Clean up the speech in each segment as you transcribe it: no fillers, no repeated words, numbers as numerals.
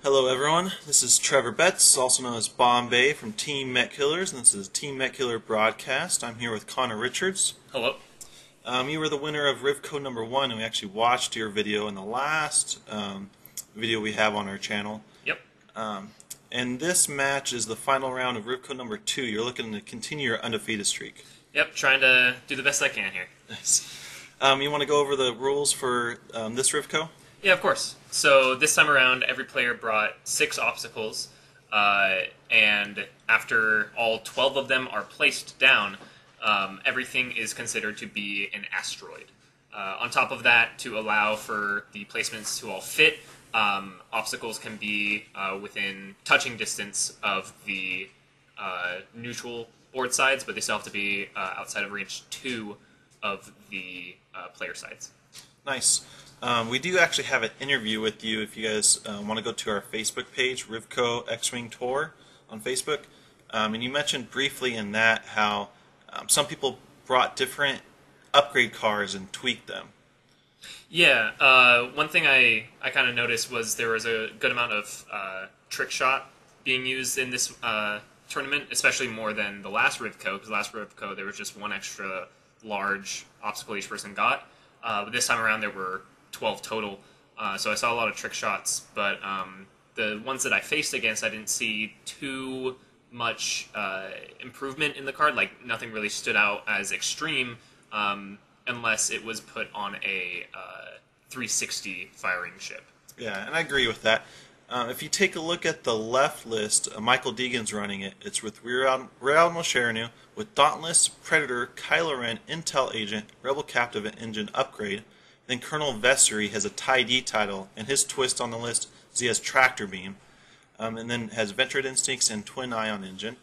Hello everyone, this is Trevor Betts, also known as Bombay from Team Met Killers, and this is Team Met Killer Broadcast. I'm here with Connor Richards. Hello. You were the winner of RivCo number 1, and we actually watched your video in the last video we have on our channel. Yep. And this match is the final round of RivCo number 2. You're looking to continue your undefeated streak. Yep, trying to do the best I can here. Nice. You want to go over the rules for this RivCo? Yeah, of course. So this time around, every player brought 6 obstacles, and after all 12 of them are placed down, everything is considered to be an asteroid. On top of that, to allow for the placements to all fit, obstacles can be within touching distance of the neutral board sides, but they still have to be outside of range 2 of the player sides. Nice. We do actually have an interview with you if you guys want to go to our Facebook page, RivCo X-Wing Tour on Facebook. And you mentioned briefly in that how some people brought different upgrade cars and tweaked them. Yeah, one thing I kind of noticed was there was a good amount of trick shot being used in this tournament, especially more than the last RivCo, because last RivCo there was just one extra large obstacle each person got. But this time around there were 12 total, so I saw a lot of trick shots, but the ones that I faced against, I didn't see too much improvement in the card. Like, nothing really stood out as extreme, unless it was put on a 360 firing ship. Yeah, and I agree with that. If you take a look at the left list, Michael Deegan's running it. It's with Rear Admiral Chernu, with Dauntless, Predator, Kylo Ren, Intel Agent, Rebel Captive, and Engine Upgrade. Then Colonel Vessery has a TIE-D title, and his twist on the list is he has Tractor Beam, and then has Ventured Instincts and Twin Ion Engine.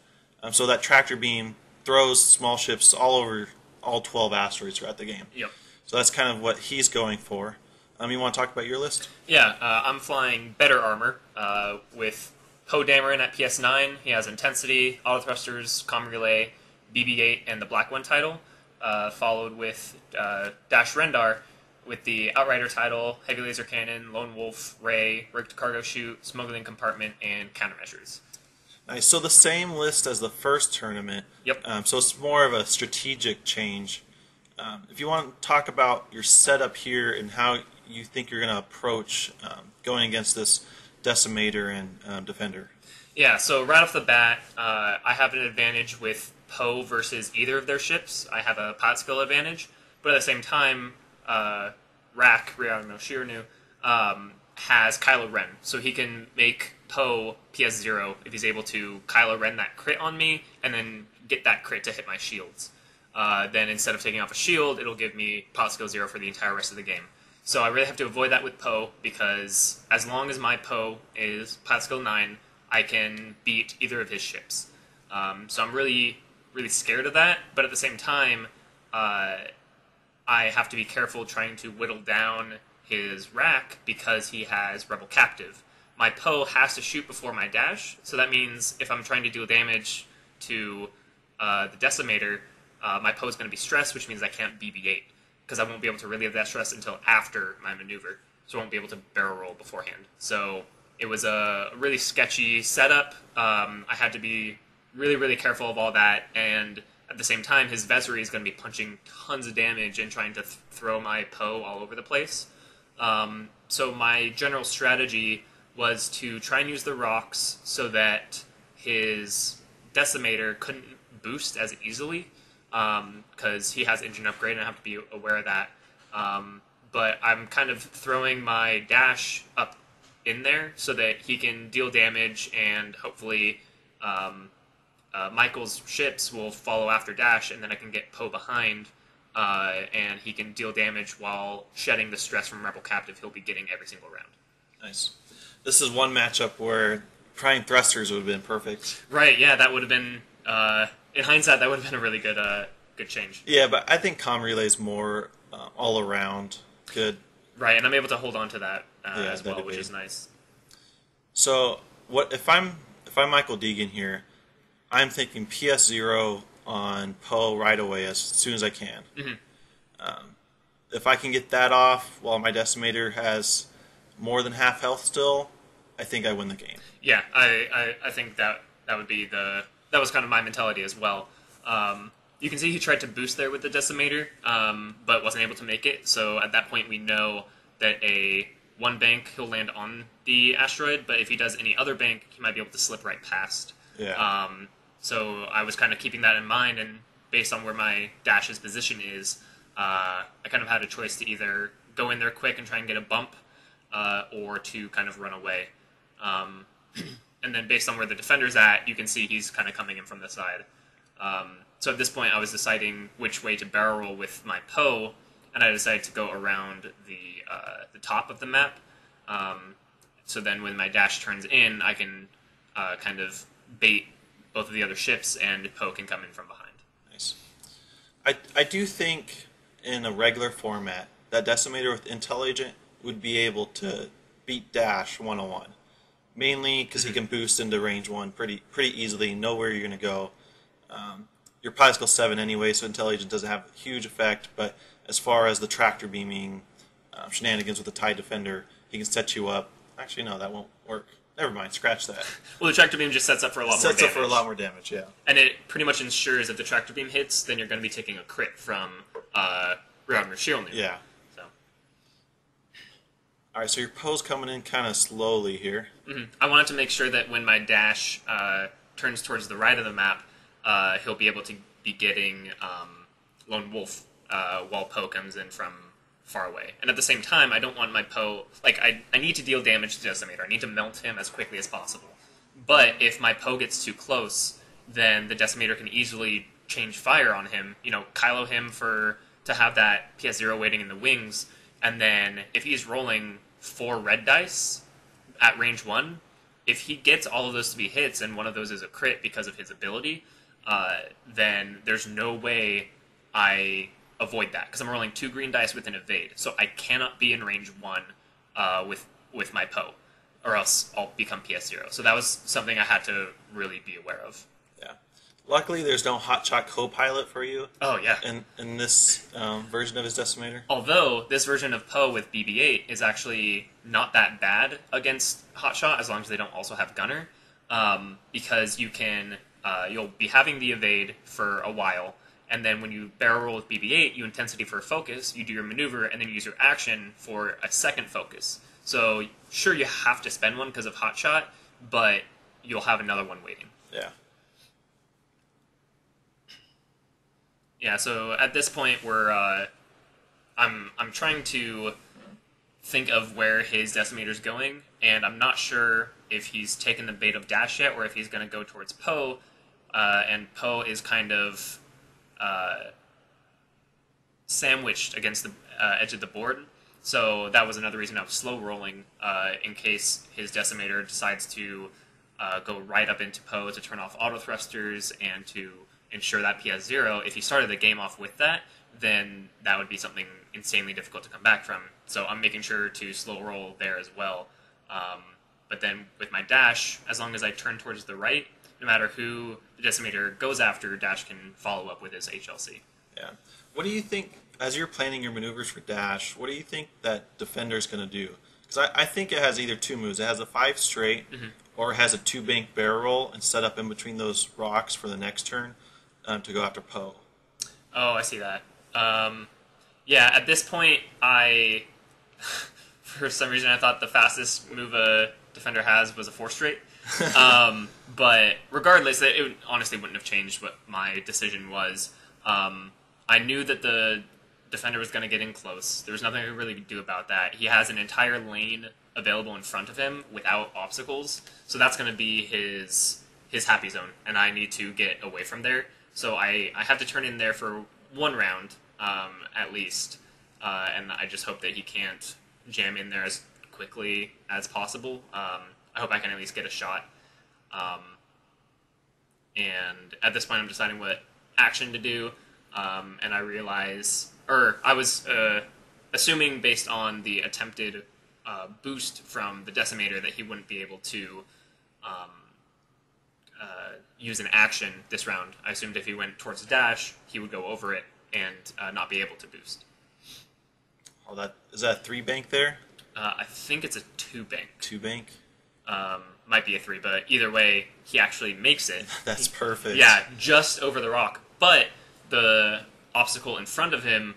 So that Tractor Beam throws small ships all over all 12 asteroids throughout the game. Yep. So that's kind of what he's going for. You want to talk about your list? Yeah, I'm flying better armor with Poe Dameron at PS9. He has Intensity, Auto Thrusters, Comm Relay, BB-8, and the Black One title, followed with Dash Rendar with the Outrider title, Heavy Laser Cannon, Lone Wolf, Ray, Rigged Cargo Chute, Smuggling Compartment, and Countermeasures. Nice. So the same list as the first tournament. Yep. So it's more of a strategic change. If you want to talk about your setup here and how you think you're going to approach going against this Decimator and Defender. Yeah, so right off the bat, I have an advantage with Poe versus either of their ships. I have a pilot skill advantage, but at the same time, Rear Admiral Chernu, has Kylo Ren, so he can make Poe PS0 if he's able to Kylo Ren that crit on me, and then get that crit to hit my shields. Then instead of taking off a shield, it'll give me pilot skill 0 for the entire rest of the game. So I really have to avoid that with Poe, because as long as my Poe is pilot skill 9, I can beat either of his ships. So I'm really scared of that, but at the same time, I have to be careful trying to whittle down his rack because he has Rebel Captive. My Poe has to shoot before my dash, so that means if I'm trying to deal damage to the Decimator, my Poe is going to be stressed, which means I can't BB-8, because I won't be able to relieve that stress until after my maneuver, so I won't be able to barrel roll beforehand. So it was a really sketchy setup. I had to be really careful of all that, and at the same time, his Vessery is going to be punching tons of damage and trying to throw my Poe all over the place. So my general strategy was to try and use the rocks so that his Decimator couldn't boost as easily, because he has engine upgrade and I have to be aware of that. But I'm kind of throwing my dash up in there so that he can deal damage, and hopefully Michael's ships will follow after dash, and then I can get Poe behind, and he can deal damage while shedding the stress from Rebel Captive he'll be getting every single round. Nice. This is one matchup where Prime Thrusters would have been perfect. Right, yeah, that would have been, in hindsight, that would have been a really good change. Yeah, but I think Comm Relay is more all around good. Right, and I'm able to hold on to that as well, which is nice. So what if I'm Michael Deegan here? I'm thinking PS0 on Poe right away as soon as I can. Mm-hmm. If I can get that off while my Decimator has more than half health still, I think I win the game. Yeah, I think that that was kind of my mentality as well. You can see he tried to boost there with the decimator, but wasn't able to make it. So at that point, we know that one bank he'll land on the asteroid, but if he does any other bank, he might be able to slip right past. Yeah. So I was kind of keeping that in mind, and based on where my dash's position is, I kind of had a choice to either go in there quick and try and get a bump, or to kind of run away. And then based on where the defender's at, you can see he's kind of coming in from the side. So at this point, I was deciding which way to barrel roll with my Poe, and I decided to go around the top of the map. So then when my dash turns in, I can kind of bait both of the other ships, and Poe can come in from behind. Nice. I do think in a regular format, that Decimator with Intel Agent would be able to beat Dash 101. Mainly because he can boost into range 1 pretty easily, know where you're going to go. Your Particle 7 anyway, so Intel Agent doesn't have a huge effect, but as far as the tractor beaming shenanigans with the TIE Defender, he can set you up. Actually, no, that won't work. Never mind, scratch that. Well, the tractor beam just sets up for a lot more damage. Sets up for a lot more damage, yeah. And it pretty much ensures if the tractor beam hits, then you're going to be taking a crit from Rearmer Shield. Yeah. So. Alright, so your Poe's coming in kind of slowly here. I wanted to make sure that when my dash turns towards the right of the map, he'll be able to be getting Lone Wolf while Poe comes in from far away. And at the same time, I don't want my Poe... Like, I need to deal damage to Decimator. I need to melt him as quickly as possible. But if my Poe gets too close, then the Decimator can easily change fire on him. You know, Kylo him to have that PS0 waiting in the wings. And then if he's rolling 4 red dice at range 1, if he gets all of those to be hits and one of those is a crit because of his ability, then there's no way I avoid that, because I'm rolling 2 green dice with an evade, so I cannot be in range 1 with my Poe, or else I'll become PS0. So that was something I had to really be aware of. Yeah. Luckily, there's no hotshot co-pilot for you. Oh, yeah. In this version of his Decimator. Although, this version of Poe with BB-8 is actually not that bad against hotshot, as long as they don't also have gunner, because you can... you'll be having the evade for a while, and then when you barrel roll with BB-8, you intensity for a focus, you do your maneuver, and then you use your action for a second focus. So, sure, you have to spend one because of hotshot, but you'll have another one waiting. Yeah. Yeah, so at this point, I'm trying to think of where his Decimator's going, and I'm not sure if he's taken the bait of Dash yet, or if he's going to go towards Poe, and Poe is kind of sandwiched against the edge of the board. So that was another reason I was slow rolling, in case his Decimator decides to go right up into Poe to turn off auto thrusters and to ensure that PS0. If he started the game off with that, then that would be something insanely difficult to come back from. So I'm making sure to slow roll there as well. But then with my dash, as long as I turn towards the right, no matter who the Decimator goes after, Dash can follow up with his HLC. Yeah. What do you think, as you're planning your maneuvers for Dash, what do you think that Defender's going to do? Because I think it has either 2 moves. It has a 5 straight, or it has a 2 bank barrel roll and set up in between those rocks for the next turn to go after Poe. Oh, I see that. Yeah, at this point, for some reason, I thought the fastest move a Defender has was a 4 straight. But regardless, it honestly wouldn't have changed what my decision was. I knew that the Defender was going to get in close. There was nothing I could really do about that. He has an entire lane available in front of him without obstacles, so that's going to be his happy zone, and I need to get away from there. So I have to turn in there for 1 round, at least, and I just hope that he can't jam in there as quickly as possible. I hope I can at least get a shot. And at this point, I'm deciding what action to do, and I realize, or I was assuming based on the attempted boost from the Decimator that he wouldn't be able to use an action this round. I assumed if he went towards the dash, he would go over it and not be able to boost. Oh, is that a 3 bank there? I think it's a 2 bank. 2 bank? might be a 3, but either way, he actually makes it. That's perfect. Yeah, just over the rock. But the obstacle in front of him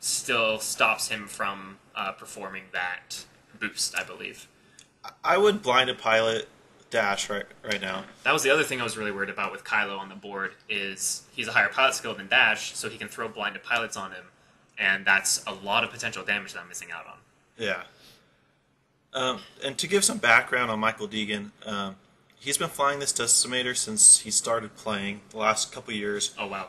still stops him from performing that boost, I believe. I would blinded pilot dash right now. That was the other thing I was really worried about with Kylo on the board, is he's a higher pilot skill than Dash, so he can throw blinded pilots on him, and that's a lot of potential damage that I'm missing out on. Yeah. And to give some background on Michael Deegan, he's been flying this Decimator since he started playing the last couple years. Oh, wow.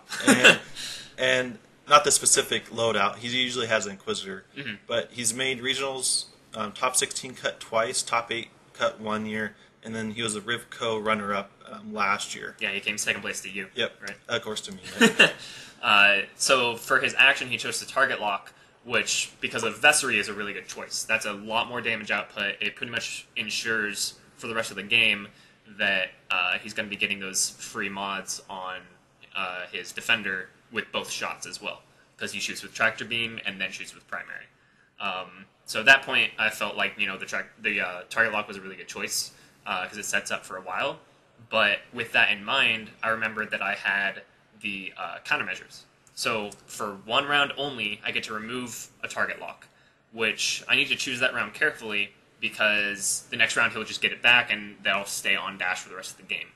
and not the specific loadout. He usually has an Inquisitor. Mm-hmm. But he's made regionals, top 16 cut twice, top 8 cut 1 year, and then he was a RivCo runner-up last year. Yeah, he came second place to you. Yep, right. Of course to me. So for his action, he chose to target lock, which, because of Vessery, is a really good choice. That's a lot more damage output. It pretty much ensures for the rest of the game that he's going to be getting those free mods on his defender with both shots as well, because he shoots with tractor beam and then shoots with primary. So at that point, I felt like the target lock was a really good choice because it sets up for a while. But with that in mind, I remembered that I had the countermeasures. So for one round only, I get to remove a target lock, which I need to choose that round carefully because the next round he'll just get it back and that'll stay on Dash for the rest of the game.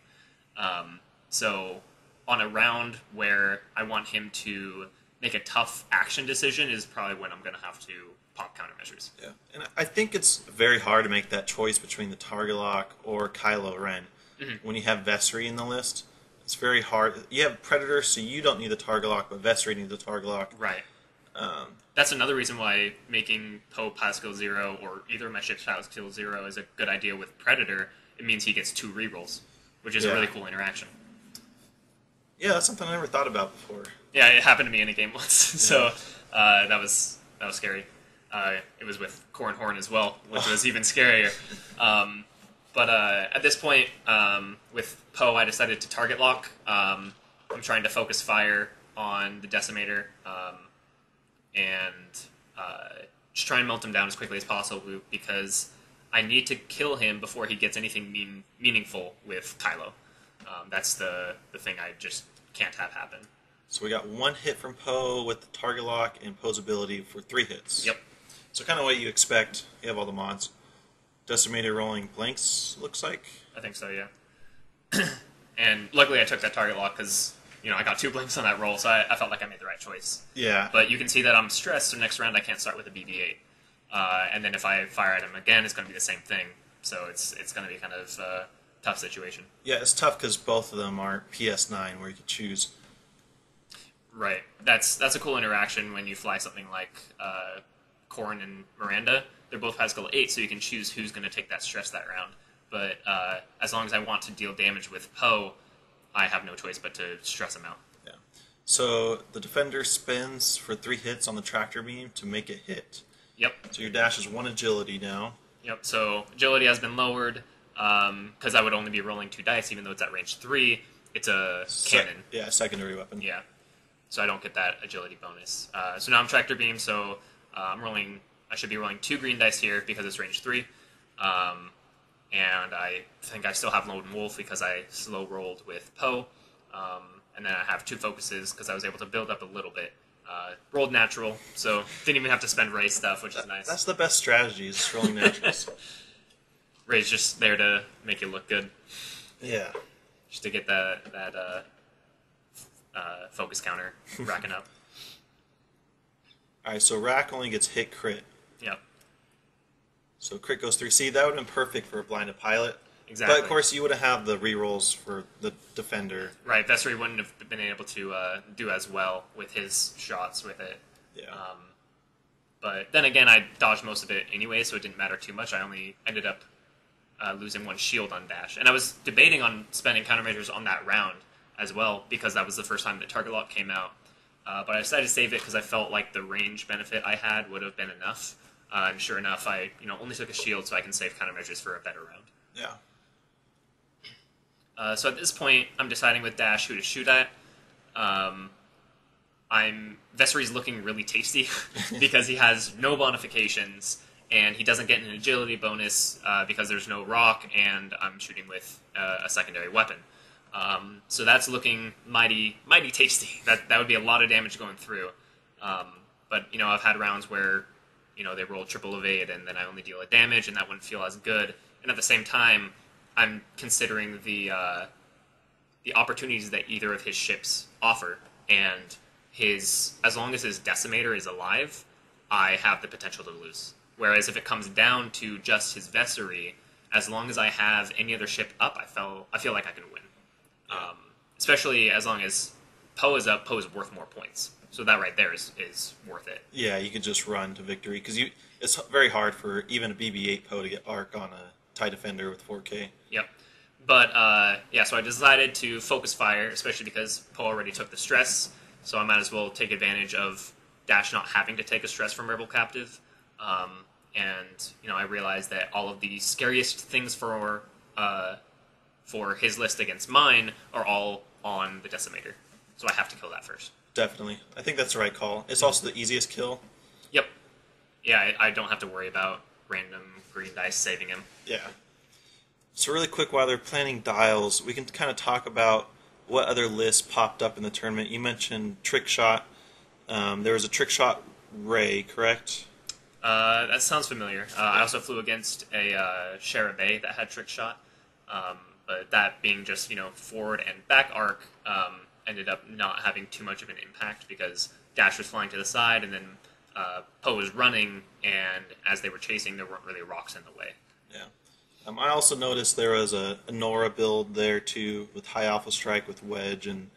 So on a round where I want him to make a tough action decision is probably when I'm going to have to pop countermeasures. Yeah, and I think it's very hard to make that choice between the target lock or Kylo Ren. Mm-hmm. When you have Vessery in the list, it's very hard. You have Predator, so you don't need the target lock, but Vessery needs the target lock. Right. That's another reason why making Poe pilot skill 0 or either of my ships pilot skill 0 is a good idea with Predator. It means he gets 2 rerolls, which is a really cool interaction. Yeah, that's something I never thought about before. Yeah, it happened to me in a game once, so that was scary. It was with Corn Horn as well, which was even scarier. But at this point, with Poe, I decided to target lock. I'm trying to focus fire on the Decimator and just try and melt him down as quickly as possible because I need to kill him before he gets anything meaningful with Kylo. That's the thing I just can't have happen. So we got 1 hit from Poe with the target lock and Poe's ability for 3 hits. Yep. So kind of what you expect. You have all the mods. Decimator rolling blanks, looks like. I think so, yeah. And luckily I took that target lock because, I got 2 blanks on that roll, so I felt like I made the right choice. Yeah. But you can see that I'm stressed, so next round I can't start with a BB-8. And then if I fire at him again, it's going to be the same thing. So it's going to be kind of a tough situation. Yeah, it's tough because both of them are PS9 where you can choose. Right. That's a cool interaction when you fly something like Corrin and Miranda. They're both Pascal 8, so you can choose who's going to take that stress that round. But as long as I want to deal damage with Poe, I have no choice but to stress him out. Yeah. So the defender spins for 3 hits on the tractor beam to make it hit. Yep. So your dash is 1 agility now. Yep. So agility has been lowered because I would only be rolling 2 dice, even though it's at range 3. It's a cannon. Yeah, secondary weapon. Yeah. So I don't get that agility bonus. So now I'm tractor beam, so I should be rolling 2 green dice here because it's range 3. And I think I still have Lone Wolf because I slow rolled with Poe. And then I have 2 focuses because I was able to build up a little bit. Rolled natural, so didn't even have to spend Ray stuff, which is nice. That's the best strategy, is rolling naturals. Ray's just there to make you look good. Yeah. Just to get that focus counter racking up. Alright, so Rack only gets hit crit. Yep. So crit goes 3. See, that would have been perfect for a blinded pilot. Exactly. But of course, you would have the rerolls for the defender. Right, Vessery wouldn't have been able to do as well with his shots with it. Yeah. But then again, I dodged most of it anyway, so it didn't matter too much. I only ended up losing 1 shield on Dash. And I was debating on spending countermeasures on that round as well, because that was the first time the target lock came out. But I decided to save it because I felt like the range benefit I had would have been enough. And sure enough, I only took a shield so I can save countermeasures for a better round. Yeah. So at this point, I'm deciding with Dash who to shoot at. Vessery's looking really tasty because he has no bonifications and he doesn't get an agility bonus because there's no rock, and I'm shooting with a secondary weapon. So that's looking mighty tasty. That would be a lot of damage going through. But I've had rounds where they roll triple evade, and then I only deal a damage, and that wouldn't feel as good. And at the same time, I'm considering the opportunities that either of his ships offer, and as long as his decimator is alive, I have the potential to lose. Whereas if it comes down to just his vessel, as long as I have any other ship up, I feel like I can win. Especially as long as Poe is up, Poe is worth more points. So that right there is worth it. Yeah, you could just run to victory, because it's very hard for even a BB-8 Poe to get arc on a TIE Defender with 4K. Yep. But, so I decided to focus fire, especially because Poe already took the stress, so I might as well take advantage of Dash not having to take a stress from Rebel Captive. I realized that all of the scariest things for his list against mine are all on the Decimator. So I have to kill that first. Definitely. I think that's the right call. It's also the easiest kill. Yep. Yeah, I don't have to worry about random green dice saving him. Yeah. So really quick, while they're planning dials, we can kind of talk about what other lists popped up in the tournament. You mentioned Trick Shot. There was a Trick Shot Ray, correct? That sounds familiar. I also flew against a Shara Bay that had Trick Shot. But that being just, forward and back arc, ended up not having too much of an impact because Dash was flying to the side, and then Poe was running, and as they were chasing, there weren't really rocks in the way. Yeah. I also noticed there was a Nora build there, too, with High Alpha Strike with Wedge and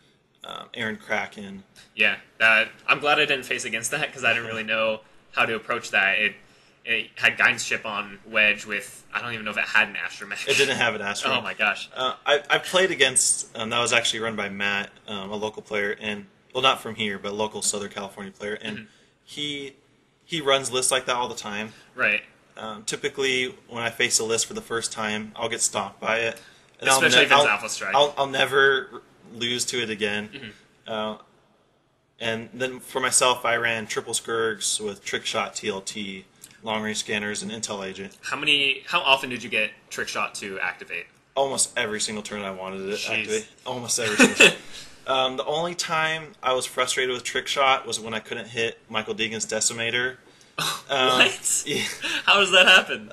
Aaron Kraken. Yeah, I'm glad I didn't face against that, because I didn't really know how to approach that. It had Guidance Ship on Wedge with, I don't even know if it had an Astromech. It didn't have an Astromech. Oh my gosh. I played against, that was actually run by Matt, a local player, and, well, not from here, but a local Southern California player, and he runs lists like that all the time. Right. Typically, when I face a list for the first time, I'll get stomped by it. And especially if it's Alpha Strike. I'll never lose to it again. And then for myself, I ran triple Skirgs with Trick Shot TLT, long range scanners, and Intel Agent. How often did you get Trick Shot to activate? Almost every single turn I wanted it to Jeez. activate. Almost every single turn. The only time I was frustrated with Trick Shot was when I couldn't hit Michael Deegan's Decimator. What? Yeah. How does that happen?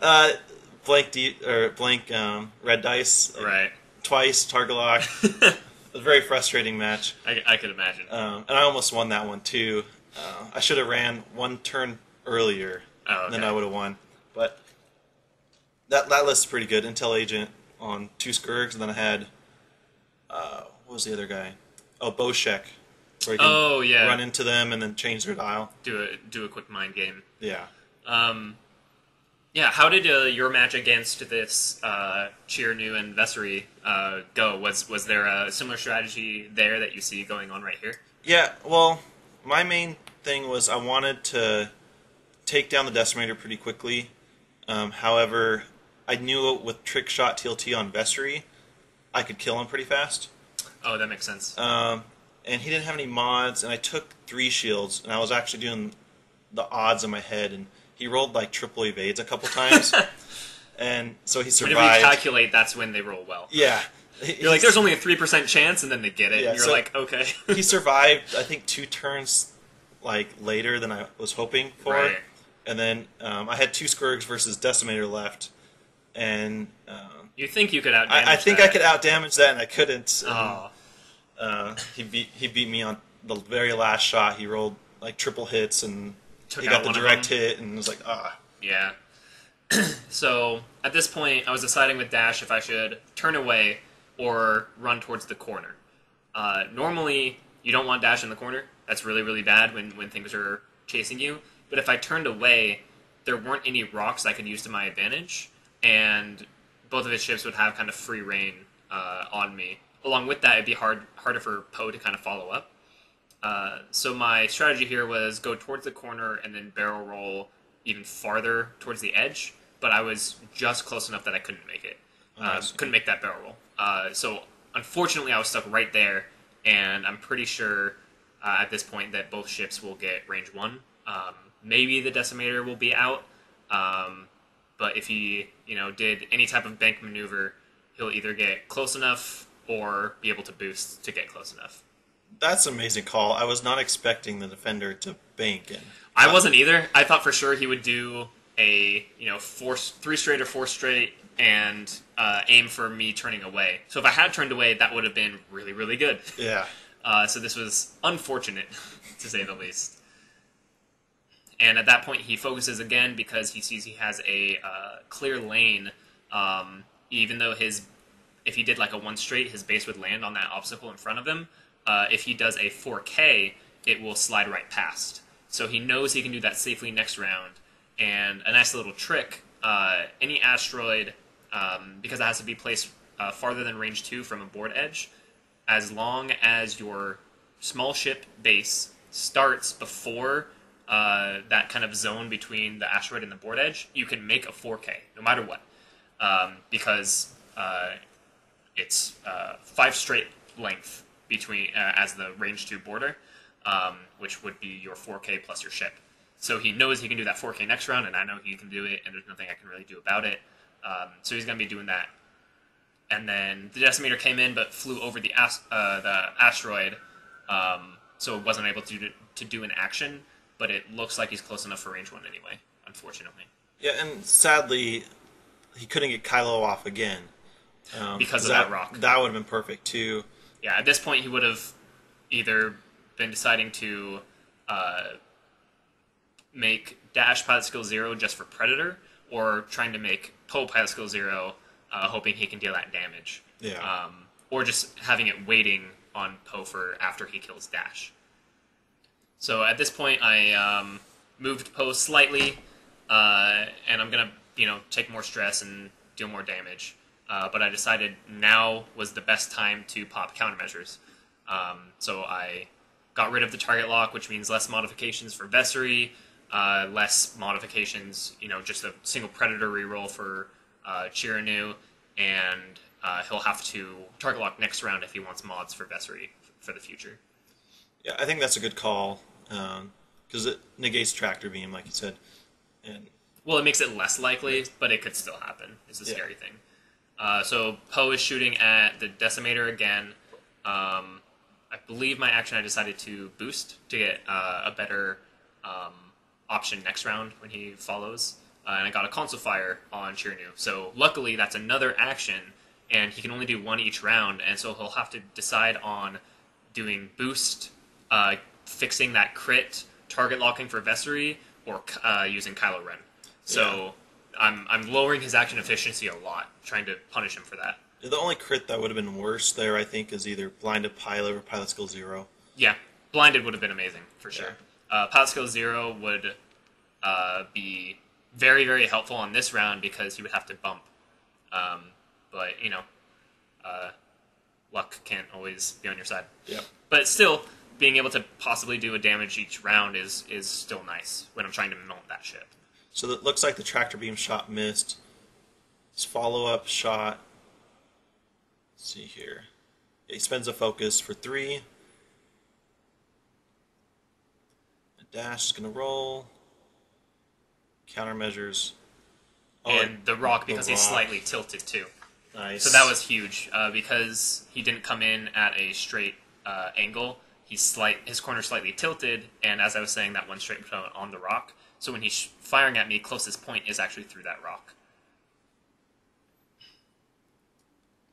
Blank red dice. Right. Twice, target lock. It was a very frustrating match. I could imagine. And I almost won that one, too. I should have ran one turn earlier. Oh, okay. Then I would have won. But that list is pretty good. Intel Agent on 2 Skirgs, and then I had... what was the other guy? Oh, Boshek. Where you can run into them and then change their dial. Do a quick mind game. Yeah. How did your match against this Cheernu and Vessery go? Was there a similar strategy there that you see going on right here? Yeah, well, my main thing was I wanted to take down the Decimator pretty quickly. However, I knew with Trick Shot TLT on Vessery, I could kill him pretty fast. Oh, that makes sense. And he didn't have any mods, and I took 3 shields, and I was actually doing the odds in my head, and he rolled like triple evades a couple times, and so he survived. Whenever you calculate, that's when they roll well. Yeah. You're like, there's only a 3% chance, and then they get it, Yeah, and you're so like, okay. He survived, I think, 2 turns later than I was hoping for. Right. And then I had 2 Skirgs versus Decimator left, and you think you could outdamage I think that. I could outdamage that, and I couldn't. Oh. He beat me on the very last shot. He rolled like triple hits, and Took he out got the one of direct them. hit, and was like, Yeah. So, at this point, I was deciding with Dash if I should turn away or run towards the corner. Normally, you don't want Dash in the corner. That's really, really bad when things are chasing you. But if I turned away, there weren't any rocks I could use to my advantage, and both of his ships would have kind of free reign on me. Along with that, it'd be harder for Poe to kind of follow up. So my strategy here was go towards the corner and then barrel roll even farther towards the edge, but I was just close enough that I couldn't make it. Couldn't make that barrel roll. So unfortunately, I was stuck right there, and I'm pretty sure at this point that both ships will get range 1. Maybe the Decimator will be out, But if he, did any type of bank maneuver, he'll either get close enough or be able to boost to get close enough. That's an amazing call. I was not expecting the defender to bank in. I wasn't either. I thought for sure he would do a, 3 straight or 4 straight and aim for me turning away. So if I had turned away, that would have been really, really good. Yeah. So this was unfortunate, to say the least. And at that point, he focuses again because he sees he has a clear lane. Even though if he did like a 1 straight, his base would land on that obstacle in front of him. If he does a 4K, it will slide right past. So he knows he can do that safely next round. And a nice little trick, any asteroid, because it has to be placed farther than range 2 from a board edge, as long as your small ship base starts before that kind of zone between the asteroid and the board edge, you can make a 4K, no matter what. Because it's 5 straight length between as the range 2 border, which would be your 4K plus your ship. So he knows he can do that 4K next round, and I know he can do it, and there's nothing I can really do about it. So he's going to be doing that. And then the decimator came in, but flew over the asteroid, so it wasn't able to do an action. But it looks like he's close enough for range 1 anyway, unfortunately. Yeah, and sadly, he couldn't get Kylo off again. Because of that rock. That would have been perfect, too. Yeah, at this point, he would have either been deciding to make Dash Pilot Skill 0 just for Predator, or trying to make Poe Pilot Skill 0, hoping he can deal that damage. Yeah. Or just having it waiting on Poe for after he kills Dash. So at this point, I moved Poe slightly, and I'm going to take more stress and deal more damage. But I decided now was the best time to pop countermeasures. So I got rid of the target lock, which means less modifications for Vessery, less modifications, just a single Predator reroll for Chiranu, and he'll have to target lock next round if he wants mods for Vessery for the future. Yeah, I think that's a good call, because it negates Tractor Beam, like you said. And well, it makes it less likely, but it could still happen, is the scary thing. So Poe is shooting at the Decimator again. I believe my action I decided to boost to get a better option next round when he follows. And I got a Console Fire on Chiranu. So luckily that's another action, and he can only do 1 each round, and so he'll have to decide on doing boost, fixing that crit, target locking for Vessery, or using Kylo Ren. So I'm lowering his action efficiency a lot, trying to punish him for that. The only crit that would have been worse there, I think, is either Blinded Pilot or Pilot Skill 0. Yeah, Blinded would have been amazing, for sure. Pilot Skill 0 would be very, very helpful on this round because he would have to bump. But, luck can't always be on your side. Yep. But still, being able to possibly do a damage each round is still nice when I'm trying to mount that ship. So it looks like the Tractor Beam shot missed. His follow-up shot. Let's see here. He spends a focus for 3. A dash is going to roll. Countermeasures. And the rock, because he's slightly tilted too. Nice. So that was huge, because he didn't come in at a straight angle. His corner's slightly tilted, and as I was saying, that 1 straight on the rock. So when he's firing at me, closest point is actually through that rock.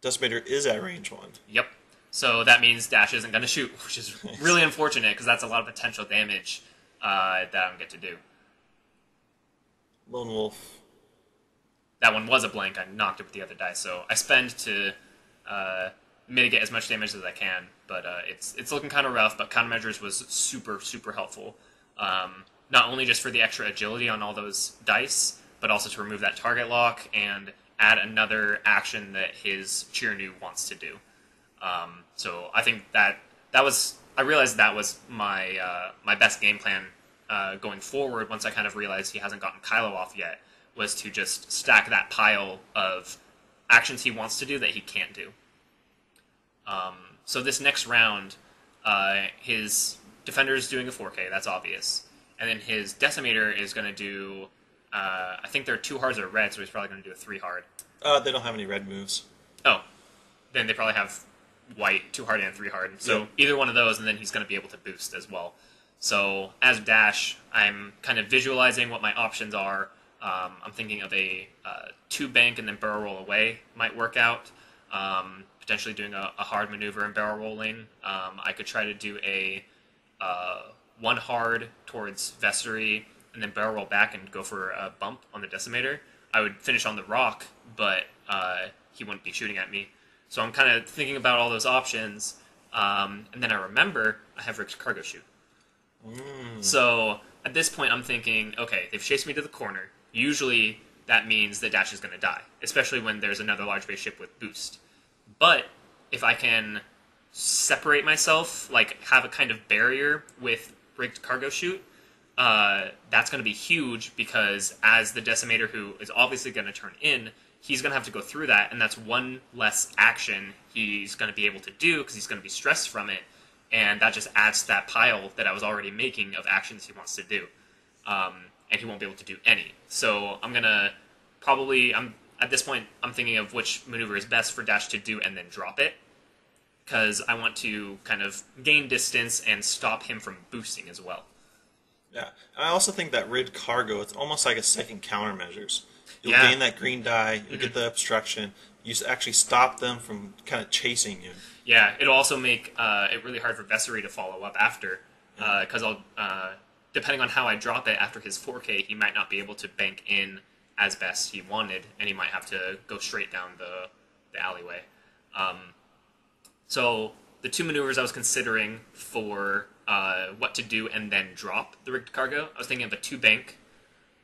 Decimator is at range 1. Yep. So that means Dash isn't going to shoot, which is really unfortunate, because that's a lot of potential damage that I don't get to do. Lone Wolf. That one was a blank. I knocked it with the other dice, so I spend to mitigate as much damage as I can. But it's looking kind of rough. But countermeasures was super, super helpful. Not only just for the extra agility on all those dice, but also to remove that target lock and add another action that his Chiranu wants to do. So I think that was. I realized that was my my best game plan going forward. Once I kind of realized he hasn't gotten Kylo off yet, was to just stack that pile of actions he wants to do that he can't do. So this next round, his Defender is doing a 4K, that's obvious. And then his Decimator is going to do I think their 2 hards are red, so he's probably going to do a 3 hard. They don't have any red moves. Oh, then they probably have white, 2 hard and 3 hard. So either one of those, and then he's going to be able to boost as well. So as dash, I'm kind of visualizing what my options are. I'm thinking of a 2 bank and then barrel roll away might work out. Potentially doing a hard maneuver and barrel rolling. I could try to do a 1 hard towards Vessery and then barrel roll back and go for a bump on the Decimator. I would finish on the rock, but he wouldn't be shooting at me. So I'm kind of thinking about all those options, and then I remember I have Rick's Cargo Shoot. So at this point, I'm thinking, okay, they've chased me to the corner. Usually that means the dash is going to die, especially when there's another large base ship with boost. But if I can separate myself, like have a kind of barrier with rigged cargo chute, that's going to be huge because as the Decimator, who is obviously going to turn in, he's going to have to go through that, and that's one less action he's going to be able to do because he's going to be stressed from it, and that just adds to that pile that I was already making of actions he wants to do. And he won't be able to do any. So I'm going to probably, at this point, I'm thinking of which maneuver is best for Dash to do and then drop it, because I want to kind of gain distance and stop him from boosting as well. Yeah, I also think that rid cargo, it's almost like a second countermeasures. You'll Yeah. gain that green die, you'll get the obstruction, you actually stop them from kind of chasing you. Yeah, it'll also make it really hard for Vessery to follow up after, because depending on how I drop it after his 4K, he might not be able to bank in as best he wanted, and he might have to go straight down the alleyway. So the 2 maneuvers I was considering for what to do and then drop the rigged cargo, I was thinking of a 2 bank,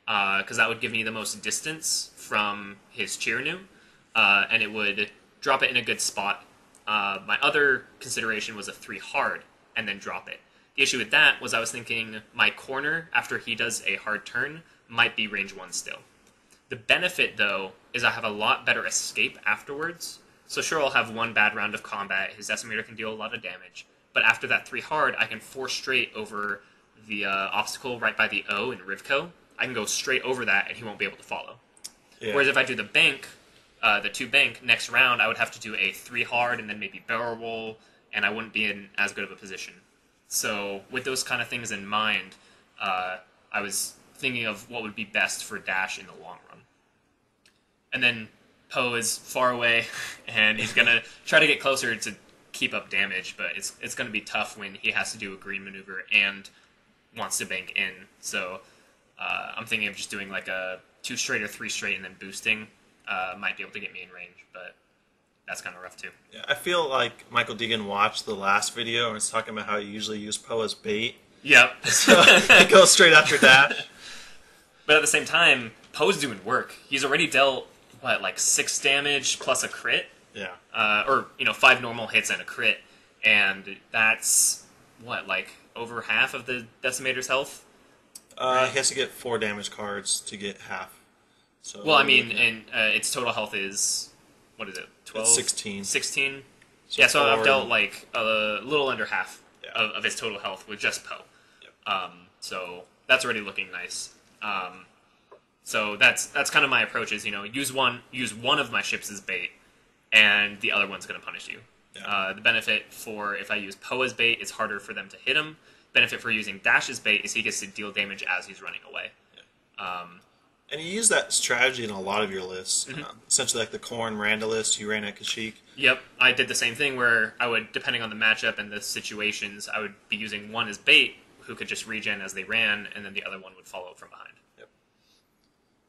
because that would give me the most distance from his Chirinu, and it would drop it in a good spot. My other consideration was a 3 hard and then drop it. The issue with that was I was thinking my corner, after he does a hard turn, might be range 1 still. The benefit, though, is I have a lot better escape afterwards. So sure, I'll have 1 bad round of combat, his Decimator can deal a lot of damage, but after that 3 hard, I can 4 straight over the obstacle right by the O in RivCo. I can go straight over that, and he won't be able to follow. Yeah. Whereas if I do the bank, the 2 bank, next round, I would have to do a 3 hard and then maybe barrel roll, and I wouldn't be in as good of a position. So with those kind of things in mind, I was thinking of what would be best for Dash in the long run. And then Poe is far away, and he's going to try to get closer to keep up damage, but it's going to be tough when he has to do a green maneuver and wants to bank in. So I'm thinking of just doing like a 2 straight or 3 straight and then boosting. Might be able to get me in range, but that's kind of rough too. Yeah, I feel like Michael Deegan watched the last video and was talking about how you usually use Poe as bait. Yep. So it goes straight after Dash. But at the same time, Poe's doing work. He's already dealt, like 6 damage plus a crit? Yeah. Or, 5 normal hits and a crit. And that's, like over half of the Decimator's health? Right? He has to get 4 damage cards to get half. So well, I mean, and its total health is, what is it, 12? It's 16. 16? So yeah, so I've dealt like a little under half of his total health with just Poe. Yep. So that's already looking nice. So that's kind of my approach is, use one of my ships as bait, and the other one's going to punish you. Yeah. The benefit for if I use Poe as bait, it's harder for them to hit him. Benefit for using Dash as bait is he gets to deal damage as he's running away. Yeah. And you use that strategy in a lot of your lists. Mm-hmm. Essentially like the Korn Randa list you ran at Kashyyyk. Yep, I did the same thing where I would, depending on the matchup and the situations, I would be using one as bait, who could just regen as they ran, and then the other one would follow from behind. Yep.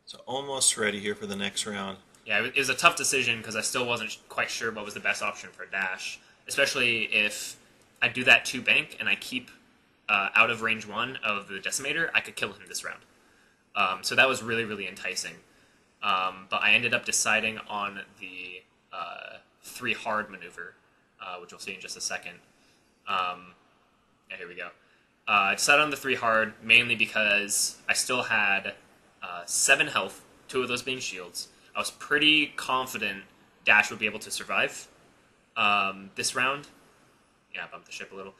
So almost ready here for the next round. Yeah, it was a tough decision because I still wasn't quite sure what was the best option for Dash, especially if I do that 2 bank and I keep out of range 1 of the Decimator, I could kill him this round. So that was really, really enticing. But I ended up deciding on the 3 hard maneuver, which we'll see in just a second. Here we go. I decided on the 3 hard mainly because I still had 7 health, 2 of those being shields. I was pretty confident Dash would be able to survive this round. Yeah, I bumped the ship a little.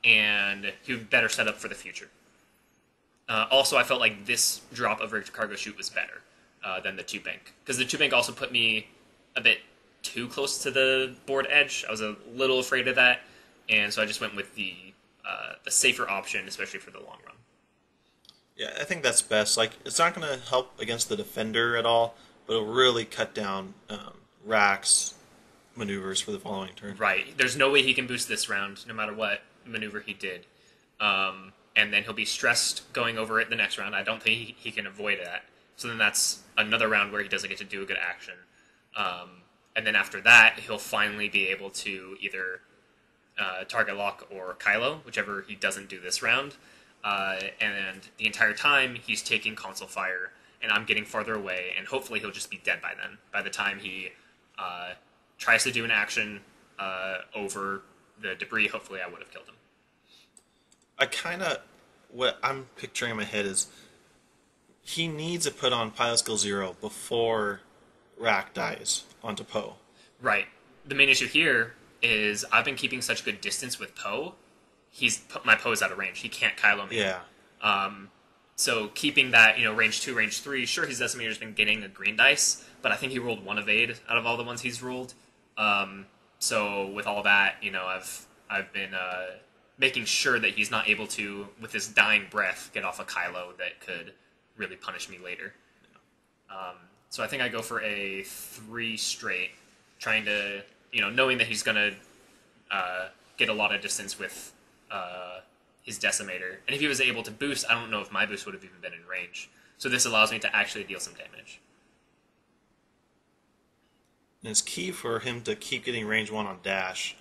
And he would better set up for the future. Also, I felt like this drop of rigged cargo chute was better than the 2-bank. Because the 2-bank also put me a bit too close to the board edge. I was a little afraid of that, and so I just went with the safer option, especially for the long run. Yeah, I think that's best. Like, it's not going to help against the defender at all, but it'll really cut down Rack's maneuvers for the following turn. Right. There's no way he can boost this round, no matter what maneuver he did. And then he'll be stressed going over it the next round. I don't think he can avoid that. So then that's another round where he doesn't get to do a good action. And then after that, he'll finally be able to either target lock or Kylo, whichever he doesn't do this round. And the entire time, he's taking console fire, and I'm getting farther away, and hopefully he'll just be dead by then. By the time he tries to do an action over the debris, hopefully I would have killed him. What I'm picturing in my head is he needs to put on Pilot Skill 0 before Rack dies onto Poe. Right. The main issue here is I've been keeping such good distance with Poe. My Poe is out of range. He can't Kylo me. Yeah. So keeping that, range 2, range 3, sure, his Decimator's been getting a green dice, but I think he rolled 1 evade out of all the ones he's rolled. So with all that, I've been making sure that he's not able to, with his dying breath, get off a Kylo that could really punish me later. So I think I go for a 3 straight, trying to, knowing that he's going to get a lot of distance with his Decimator. And if he was able to boost, I don't know if my boost would have even been in range. So this allows me to actually deal some damage. And it's key for him to keep getting range 1 on dash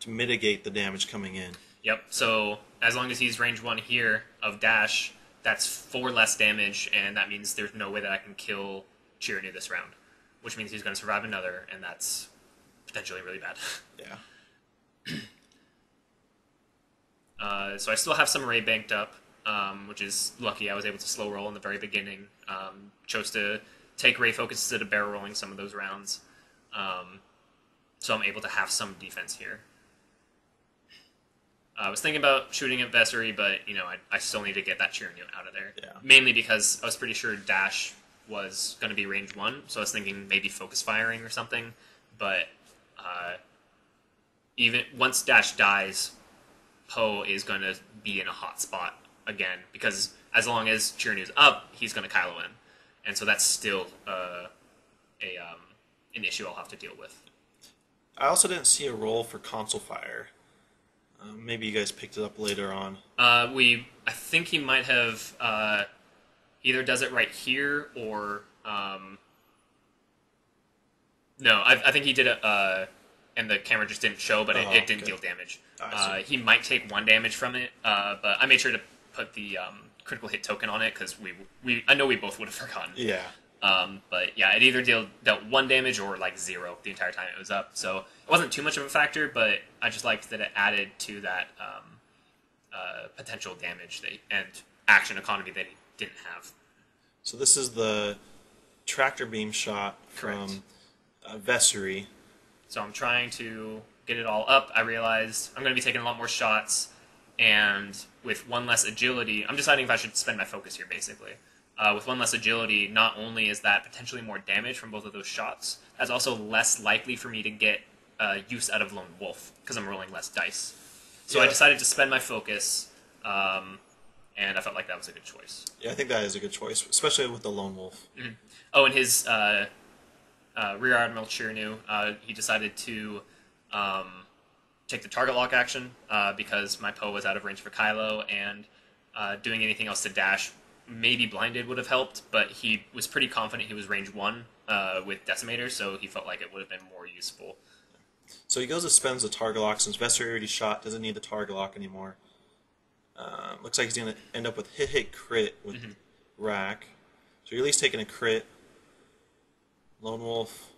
to mitigate the damage coming in. Yep, so as long as he's range 1 here of dash, that's 4 less damage, and that means there's no way that I can kill Chirinu this round, which means he's going to survive another, and that's potentially really bad. Yeah. So I still have some array banked up, which is lucky. I was able to slow roll in the very beginning. Chose to take ray focus instead of barrel rolling some of those rounds. So I'm able to have some defense here. I was thinking about shooting at Vessery, but I still need to get that Chirinu out of there. Yeah. Mainly because I was pretty sure dash was going to be range 1, so I was thinking maybe focus firing or something. But even once dash dies, Poe is going to be in a hot spot again, because as long as Chirinu's up, he's going to Kylo in. And so that's still an issue I'll have to deal with. I also didn't see a role for console fire. Maybe you guys picked it up later on. I think he might have either does it right here or no. I think he did it, and the camera just didn't show, but it didn't deal damage. He might take 1 damage from it, but I made sure to put the critical hit token on it because I know we both would have forgotten. Yeah. But yeah, it either dealt 1 damage or like 0 the entire time it was up. So it wasn't too much of a factor, but I just liked that it added to that potential damage and action economy that he didn't have. So this is the tractor beam shot Correct. from Vessery. So I'm trying to get it all up. I realized I'm going to be taking a lot more shots, and with 1 less agility, I'm deciding if I should spend my focus here, basically. With 1 less agility, not only is that potentially more damage from both of those shots, that's also less likely for me to get use out of Lone Wolf, because I'm rolling less dice. So Yeah. I decided to spend my focus, and I felt like that was a good choice. Yeah, I think that is a good choice, especially with the Lone Wolf. Mm-hmm. Oh, and his Rear Admiral Chirinu, he decided to take the target lock action because my Poe was out of range for Kylo, and doing anything else to dash, maybe blinded would have helped, but he was pretty confident he was range 1 with Decimator, so he felt like it would have been more useful. So he goes and spends the target lock since Vessery already shot, doesn't need the target lock anymore. Looks like he's going to end up with hit crit with Rack. So you're at least taking a crit. Lone Wolf.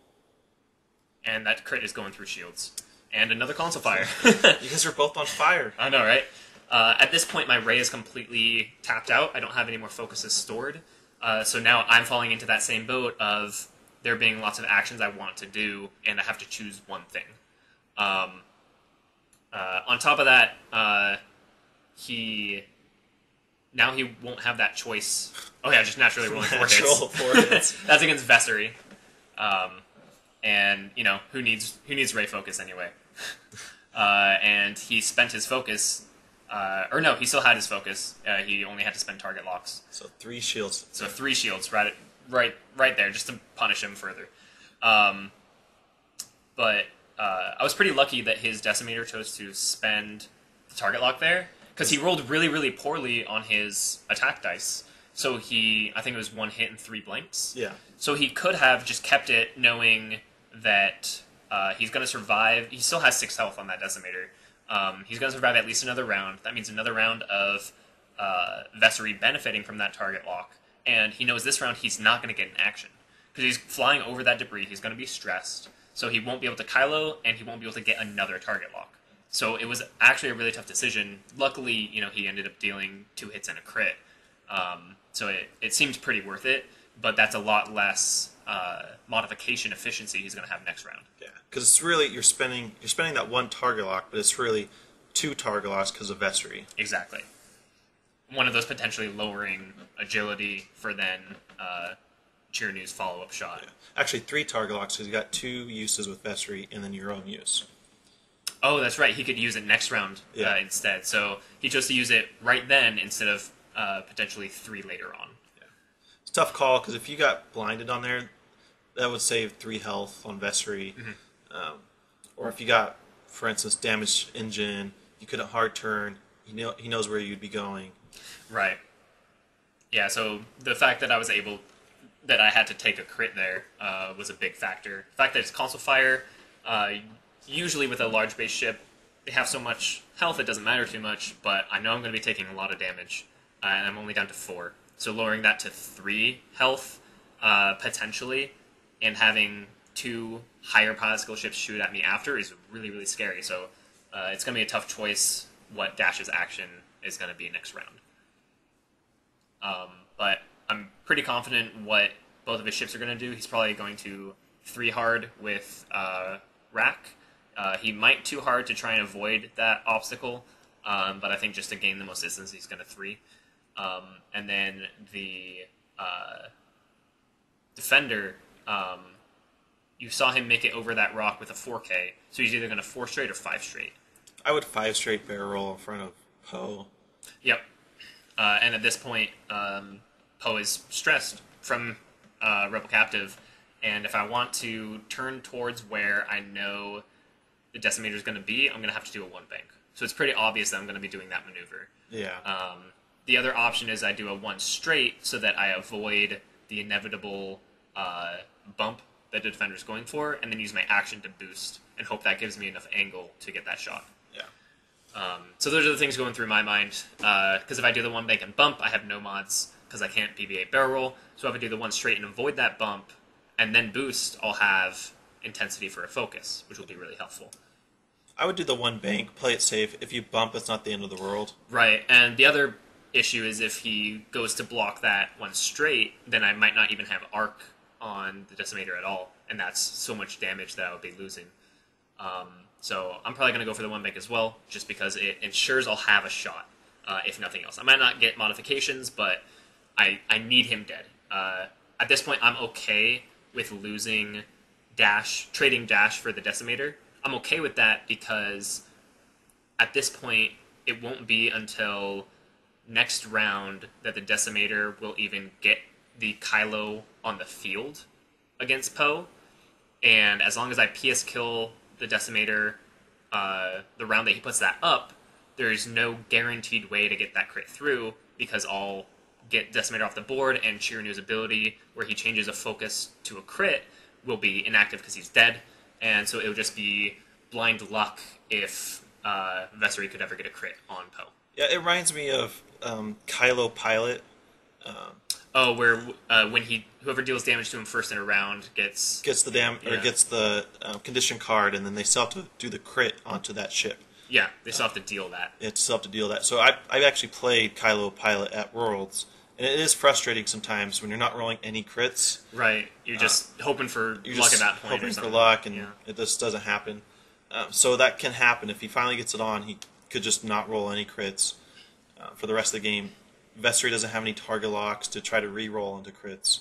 And that crit is going through shields. And another console fire. You guys are both on fire. I know, right? At this point, my ray is completely tapped out. I don't have any more focuses stored. So now I'm falling into that same boat of there being lots of actions I want to do, and I have to choose one thing. On top of that, he now he won't have that choice. Oh yeah, just naturally rolling 4 Natural hits. 4 hits. That's against Vessery. And, who needs Ray Focus anyway? And he spent his focus, or no, he still had his focus. He only had to spend target locks. So 3 shields. So 3 shields right there, just to punish him further. But I was pretty lucky that his Decimator chose to spend the target lock there, because he rolled really, really poorly on his attack dice. So I think it was 1 hit and 3 blanks. Yeah. So he could have just kept it, knowing that he's going to survive. He still has 6 health on that Decimator. He's going to survive at least another round. That means another round of Vessery benefiting from that target lock. And he knows this round he's not going to get an action, because he's flying over that debris. He's going to be stressed. So he won't be able to Kylo, and he won't be able to get another target lock. So it was actually a really tough decision. Luckily, he ended up dealing 2 hits and a crit. So it seemed pretty worth it, but that's a lot less modification efficiency he's going to have next round. Yeah, because it's really you're spending that 1 target lock, but it's really 2 target locks because of Vessery. Exactly. One of those potentially lowering agility for then Cheernew's follow-up shot. Yeah. Actually, 3 target locks because you got 2 uses with Vessery and then your own use. Oh, that's right. He could use it next round instead. So he chose to use it right then instead of potentially 3 later on. Yeah. It's a tough call, because if you got blinded on there, that would save 3 health on Vessery. Mm-hmm. Or if you got, for instance, damaged engine, you couldn't hard turn. He knows where you'd be going. Right. Yeah, so the fact that I had to take a crit there was a big factor. The fact that it's console fire, usually with a large base ship, they have so much health it doesn't matter too much, but I know I'm going to be taking a lot of damage, and I'm only down to 4. So lowering that to 3 health, potentially, and having 2 higher pilot skill ships shoot at me after is really, really scary. So it's going to be a tough choice what Dash's action is going to be next round. But I'm pretty confident what both of his ships are going to do. He's probably going to 3 hard with Rack. He might 2 hard to try and avoid that obstacle, but I think just to gain the most distance, he's going to 3. And then the Defender, you saw him make it over that rock with a 4K, so he's either going to 4 straight or 5 straight. I would 5 straight barrel roll in front of Poe. Yep. And at this point, Poe is stressed from Rebel Captive, and if I want to turn towards where I know the Decimator is going to be, I'm going to have to do a 1 bank. So it's pretty obvious that I'm going to be doing that maneuver. Yeah. The other option is I do a 1 straight so that I avoid the inevitable bump that the Defender is going for, and then use my action to boost and hope that gives me enough angle to get that shot. Yeah. So those are the things going through my mind, because if I do the 1 bank and bump, I have no mods, because I can't BB-8 barrel roll. So if I do the 1 straight and avoid that bump, and then boost, I'll have intensity for a focus, which will be really helpful. I would do the 1 bank, play it safe. If you bump, it's not the end of the world. Right, and the other issue is if he goes to block that 1 straight, then I might not even have arc on the Decimator at all, and that's so much damage that I would be losing. So I'm probably going to go for the 1 bank as well, just because it ensures I'll have a shot, if nothing else. I might not get modifications, but I need him dead. At this point, I'm okay with losing Dash, trading Dash for the Decimator. I'm okay with that because at this point, it won't be until next round that the Decimator will even get the Kylo on the field against Poe. And as long as I PS kill the Decimator the round that he puts that up, there's no guaranteed way to get that crit through, because I'll get Decimator off the board, and Cheernew's ability, where he changes a focus to a crit, will be inactive because he's dead. And so it would just be blind luck if Vessery could ever get a crit on Poe. Yeah, it reminds me of Kylo Pilot. Where when whoever deals damage to him first in a round gets the condition card, and then they still have to do the crit onto that ship. Yeah, they still have to deal that. It's still have to deal that. So I've actually played Kylo Pilot at Worlds, and it is frustrating sometimes when you're not rolling any crits. Right, you're just hoping for luck at that point. Hoping for luck, and it just doesn't happen. So that can happen. If he finally gets it on, he could just not roll any crits for the rest of the game. Vessery doesn't have any target locks to try to re-roll into crits.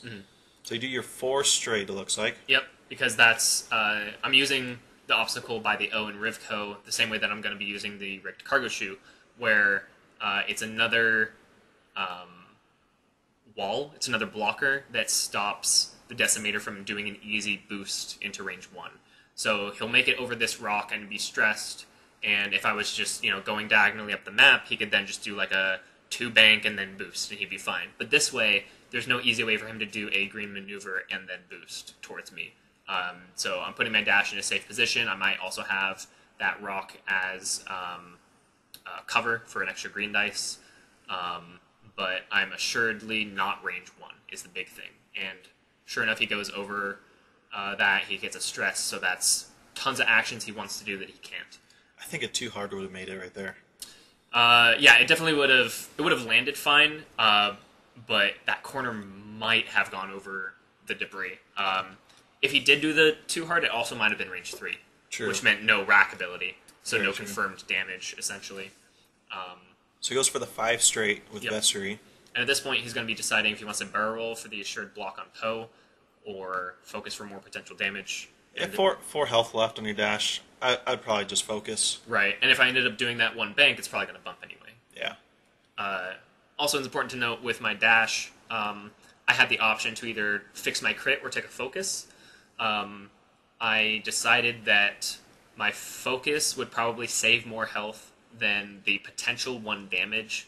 So you do your 4 straight, it looks like. Yep, because that's I'm using the obstacle by the O in RivCo the same way that I'm going to be using the rigged cargo shoe, where it's another wall, it's another blocker that stops the Decimator from doing an easy boost into range 1. So he'll make it over this rock and be stressed, and if I was just, going diagonally up the map, he could then just do like a 2 bank and then boost, and he'd be fine. But this way, there's no easy way for him to do a green maneuver and then boost towards me. So I'm putting my dash in a safe position. I might also have that rock as cover for an extra green dice. But I'm assuredly not range 1 is the big thing. And sure enough, he goes over that. He gets a stress, so that's tons of actions he wants to do that he can't. I think a 2 hard would have made it right there. Yeah, it definitely would have. It would have landed fine, but that corner might have gone over the debris. If he did do the 2 hard, it also might have been range 3, True. which meant no rack ability, so Very no true. confirmed damage essentially. So he goes for the 5 straight with Yep. Vessery. And at this point, he's going to be deciding if he wants to barrel roll for the assured block on Poe, or focus for more potential damage. Yeah, And- 4 health left on your dash. I'd probably just focus. Right, and if I ended up doing that 1 bank, it's probably going to bump anyway. Yeah. Also, it's important to note with my dash, I had the option to either fix my crit or take a focus. I decided that my focus would probably save more health than the potential 1 damage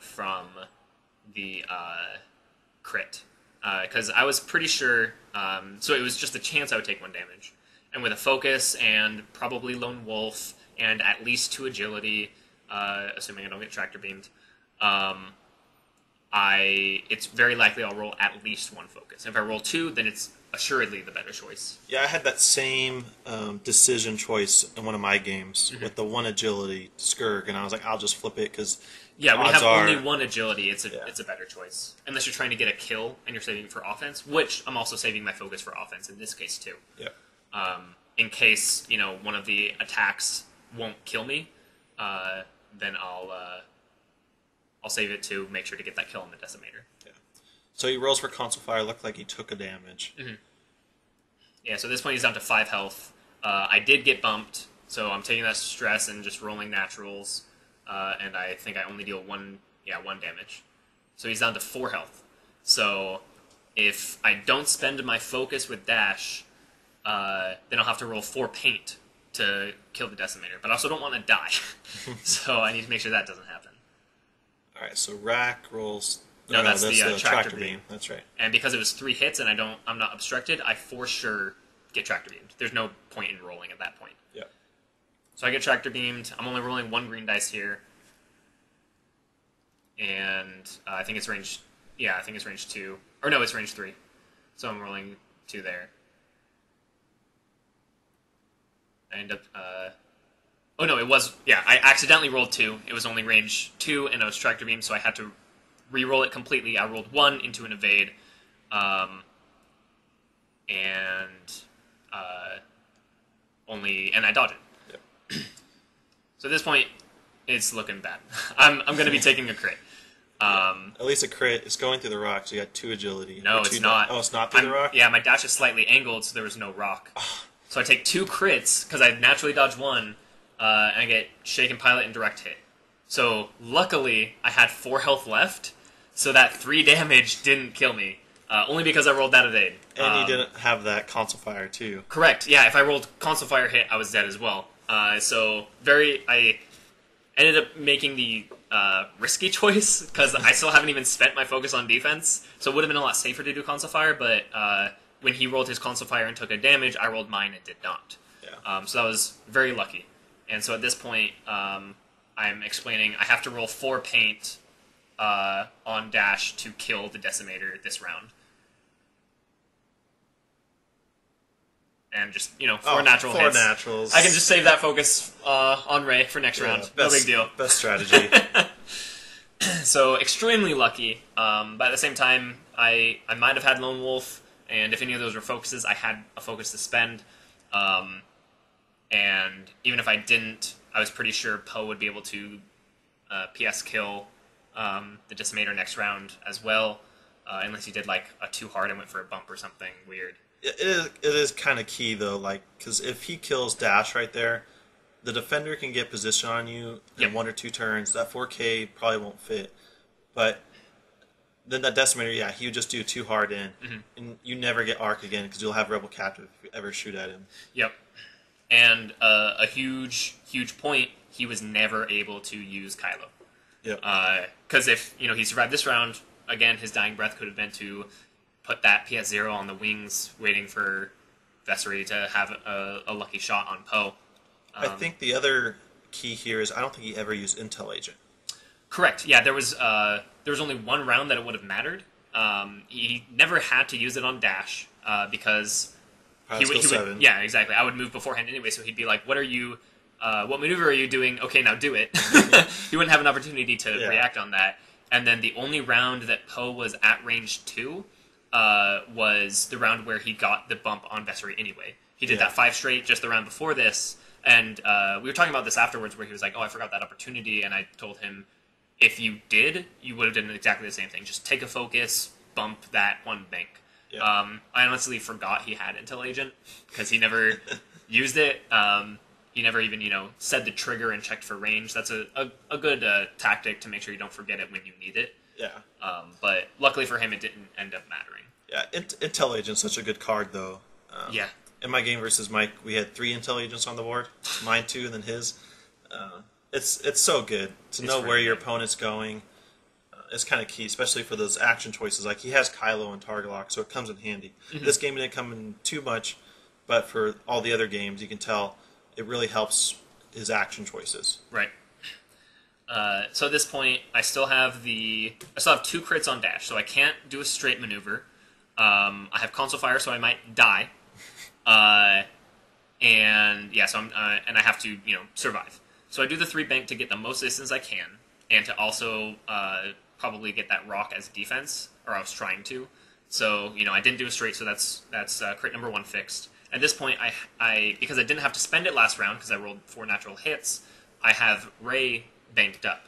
from the crit. Because I was pretty sure, so it was just a chance I would take 1 damage. And with a focus and probably Lone Wolf and at least 2 agility, assuming I don't get tractor beamed, it's very likely I'll roll at least 1 focus. If I roll 2, then it's assuredly the better choice. Yeah, I had that same decision choice in one of my games with the 1 agility Skirk, and I was like, I'll just flip it because Yeah, when you odds have are, only 1 agility, it's Yeah. a better choice. Unless you're trying to get a kill and you're saving it for offense, which I'm also saving my focus for offense in this case too. Yeah. In case, one of the attacks won't kill me, then I'll save it to make sure to get that kill on the Decimator. So he rolls for Console Fire. Looked like he took a damage. Yeah, so at this point he's down to 5 health. I did get bumped, so I'm taking that stress and just rolling naturals, and I think I only deal 1 damage. So he's down to 4 health. So if I don't spend my focus with dash, then I'll have to roll 4 paint to kill the Decimator. But I also don't want to die, so I need to make sure that doesn't happen. All right, so Rack rolls. No, that's the tractor tractor beam. That's right. And because it was 3 hits and I'm not obstructed, I for sure get tractor beamed. There's no point in rolling at that point. Yeah. So I get tractor beamed. I'm only rolling 1 green dice here, and I think it's range. Yeah, I think it's range 2. Or no, it's range 3. So I'm rolling 2 there. I end up. Oh no, it was. Yeah, I accidentally rolled 2. It was only range 2, and I was tractor beamed, so I had to re-roll it completely. I rolled 1 into an evade, and I dodged it. Yep. So at this point, it's looking bad. I'm going to be taking a crit. At least a crit. It's going through the rock, so you got 2 agility. No, Or it's 2 not. Oh, it's not through the rock? Yeah, my dash is slightly angled, so there was no rock. So I take 2 crits, because I naturally dodge 1, and I get Shaken Pilot and Direct Hit. So luckily, I had 4 health left, so that 3 damage didn't kill me. Only because I rolled that evade. And you didn't have that Console Fire, too. Correct, yeah, if I rolled Console Fire hit, I was dead as well. I ended up making the risky choice, because I still haven't even spent my focus on defense, so it would have been a lot safer to do Console Fire, but when he rolled his Console Fire and took a damage, I rolled mine and did not. Yeah. So that was very lucky. And so at this point, I'm explaining I have to roll 4 paint on dash to kill the Decimator this round. And just, 4 natural 4 hits. naturals. I can just save that focus on Ray for next round. No big deal. Best strategy. So, extremely lucky. But at the same time, I might have had Lone Wolf, and if any of those were focuses, I had a focus to spend. And even if I didn't, I was pretty sure Poe would be able to PS kill the Decimator next round as well, unless he did like a too hard and went for a bump or something weird. It is kind of key though, like because if he kills Dash right there, the defender can get position on you in Yep. 1 or 2 turns. That 4K probably won't fit, but then that Decimator, yeah, he would just do too hard in, and you never get arc again because you'll have Rebel Captive if you ever shoot at him. Yep. And a huge point, he was never able to use Kylo. Yep. Because if he survived this round, again, his dying breath could have been to put that PS0 on the wings, waiting for Vessery to have a lucky shot on Poe. I think the other key here is I don't think he ever used Intel Agent. Correct. Yeah, there was only one round that it would have mattered. He never had to use it on Dash because he would. 7. Yeah, exactly. I would move beforehand anyway, so he'd be like, "What are you? What maneuver are you doing? Okay, now do it." He wouldn't have an opportunity to react on that. And then the only round that Poe was at range 2 was the round where he got the bump on Vessery anyway. He did that 5 straight just the round before this, and we were talking about this afterwards where he was like, "Oh, I forgot that opportunity," and I told him, if you did, you would have done exactly the same thing. Just take a focus, bump that one bank. Yeah. I honestly forgot he had Intel Agent because he never used it. He never even, said the trigger and checked for range. That's a good tactic to make sure you don't forget it when you need it. Yeah. But luckily for him, it didn't end up mattering. Yeah, Intel Agent's such a good card, though. Yeah. In my game versus Mike, we had 3 Intel Agents on the board. Mine 2, and then his. It's so good to know where your opponent's going. It's kind of key, especially for those action choices. Like, he has Kylo and Target Lock, so it comes in handy. This game didn't come in too much, but for all the other games, you can tell it really helps his action choices. Right. So at this point, I still have 2 crits on Dash, so I can't do a straight maneuver. I have Console Fire, so I might die. And yeah, so and I have to survive. So I do the 3 bank to get the most distance I can, and to also probably get that rock as defense, or I was trying to. So I didn't do a straight, so that's crit number 1 fixed. At this point, I because I didn't have to spend it last round because I rolled 4 natural hits, I have Rey banked up.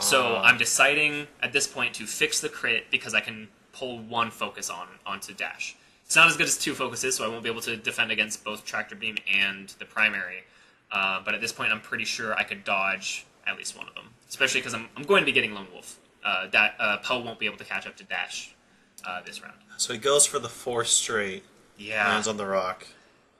So I'm deciding at this point to fix the crit because I can pull 1 focus onto Dash. It's not as good as 2 focuses, so I won't be able to defend against both Tractor Beam and the primary. But at this point, I'm pretty sure I could dodge at least one of them, especially because I'm going to be getting Lone Wolf. Poe won't be able to catch up to Dash this round. So he goes for the 4 straight. Yeah. Lands on the rock.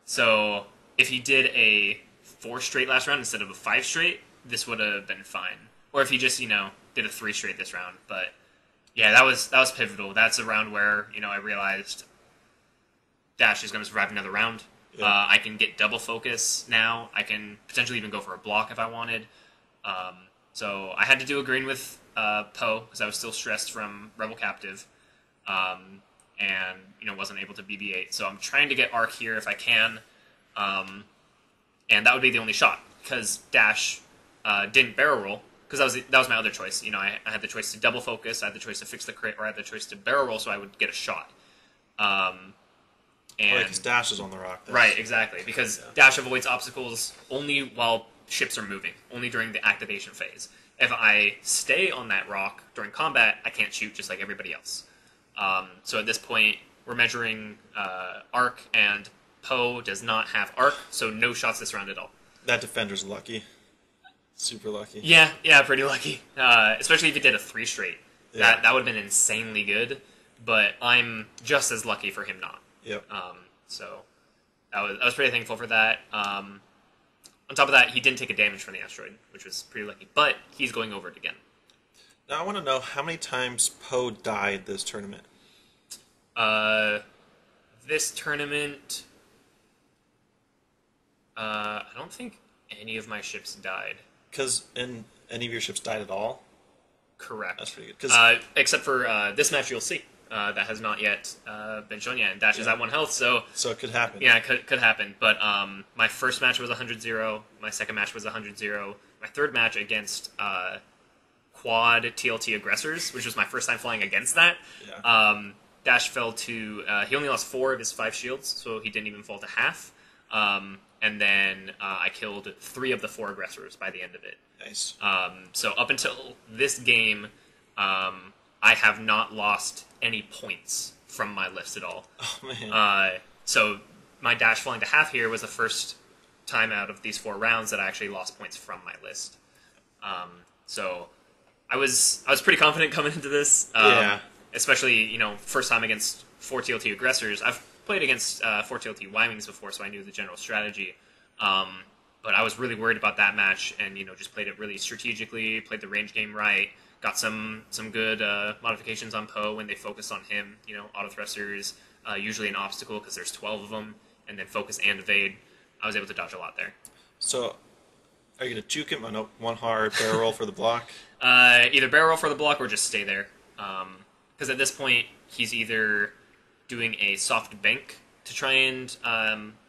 So if he did a 4 straight last round instead of a 5 straight, this would have been fine. Or if he just did a 3 straight this round. But yeah, that was pivotal. That's a round where I realized Dash is going to survive another round. Yeah. I can get double focus now. I can potentially even go for a block if I wanted. So I had to do a green with Poe because I was still stressed from Rebel Captive, and wasn't able to BB-8. So I'm trying to get arc here if I can, and that would be the only shot because Dash didn't barrel roll because that was my other choice. I had the choice to double focus, I had the choice to fix the crit, or I had the choice to barrel roll so I would get a shot. And because Dash is on the rock. Right, exactly. Because Dash avoids obstacles only while ships are moving, only during the activation phase. If I stay on that rock during combat, I can't shoot just like everybody else. So at this point, we're measuring arc, and Poe does not have arc, so no shots this round at all. That defender's lucky. Super lucky. Yeah, pretty lucky. Especially if he did a 3 straight. Yeah. That would have been insanely good, but I'm just as lucky for him not. Yep. So I was pretty thankful for that. On top of that, he didn't take a damage from the asteroid, which was pretty lucky. But he's going over it again. Now I want to know how many times Poe died this tournament. This tournament, I don't think any of my ships died. Because any of your ships died at all? Correct. That's pretty good. Except for this match, you'll see. That has not yet been shown yet, and Dash is at 1 health, so it could happen. Yeah, it could happen. But my first match was 100-0. My second match was 100-0. My third match against quad TLT aggressors, which was my first time flying against that. Yeah. Dash fell to he only lost 4 of his 5 shields, so he didn't even fall to half. And then I killed 3 of the 4 aggressors by the end of it. Nice. So up until this game, I have not lost any points from my list at all. Oh man. So my dash falling to half here was the first time out of these 4 rounds that I actually lost points from my list. So I was pretty confident coming into this. Yeah. Especially, first time against 4TLT aggressors. I've played against 4TLT Y-Wings before, so I knew the general strategy. But I was really worried about that match, and just played it really strategically, played the range game right, got some good modifications on Poe when they focused on him. Auto thrusters, usually an obstacle because there's 12 of them, and then focus and evade. I was able to dodge a lot there. So, are you gonna juke him on a one hard barrel roll for the block? Either barrel roll for the block or just stay there. Because at this point, he's either doing a soft bank to try and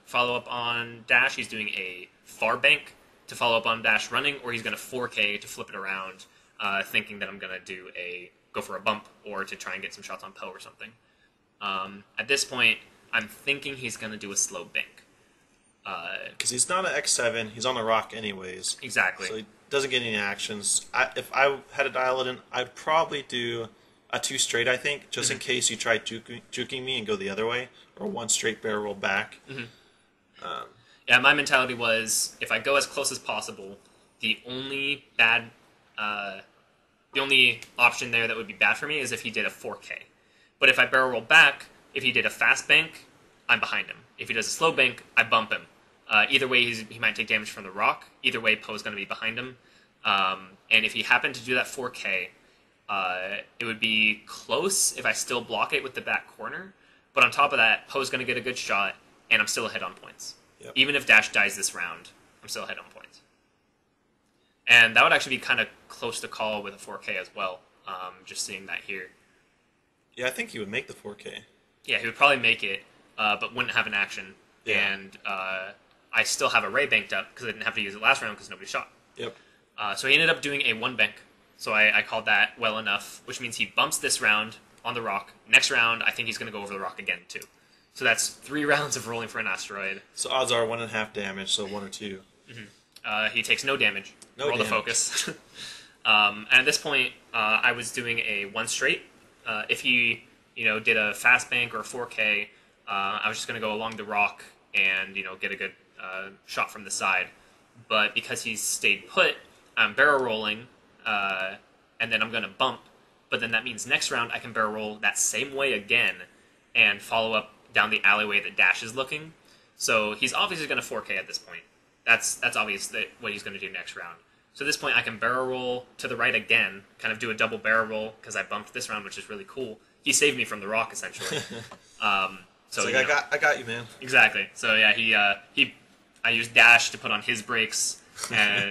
follow up on dash. He's doing a far bank to follow up on dash running, or he's going to 4K to flip it around, thinking that I'm going to go for a bump or to try and get some shots on Poe or something. At this point, I'm thinking he's going to do a slow bank. Because he's not an X7, he's on the rock anyways. Exactly. So he doesn't get any actions. If I had to dial it in, I'd probably do a 2 straight, I think, just in case you try juking me and go the other way, or 1 straight barrel roll back. Yeah, my mentality was, if I go as close as possible, the only option there that would be bad for me is if he did a 4K. But if I barrel roll back, if he did a fast bank, I'm behind him. If he does a slow bank, I bump him. Either way, he might take damage from the rock. Either way, Poe's going to be behind him. And if he happened to do that 4K, it would be close if I still block it with the back corner. But on top of that, Poe's going to get a good shot, and I'm still ahead on points. Yep. Even if Dash dies this round, I'm still ahead on points. And that would actually be kind of close to call with a 4K as well, just seeing that here. Yeah, I think he would make the 4K. Yeah, he would probably make it, but wouldn't have an action. Yeah. And I still have a Ray banked up because I didn't have to use it last round because nobody shot. Yep. So he ended up doing a 1 bank. So I called that well enough, which means he bumps this round on the rock. Next round, I think he's going to go over the rock again, too. So that's 3 rounds of rolling for an asteroid. So odds are 1.5 damage, so 1 or 2. He takes no damage. No Roll damage. the focus. And at this point, I was doing a 1 straight. If he, did a fast bank or a 4K, I was just going to go along the rock and, get a good shot from the side. But because he's stayed put, I'm barrel rolling, and then I'm going to bump. But then that means next round I can barrel roll that same way again and follow up down the alleyway that Dash is looking. So he's obviously going to 4K at this point. That's obvious that what he's going to do next round. So at this point I can barrel roll to the right again, kind of do a double barrel roll because I bumped this round, which is really cool. He saved me from the rock essentially. So It's like, I got you, man. Exactly. So yeah, I used Dash to put on his brakes,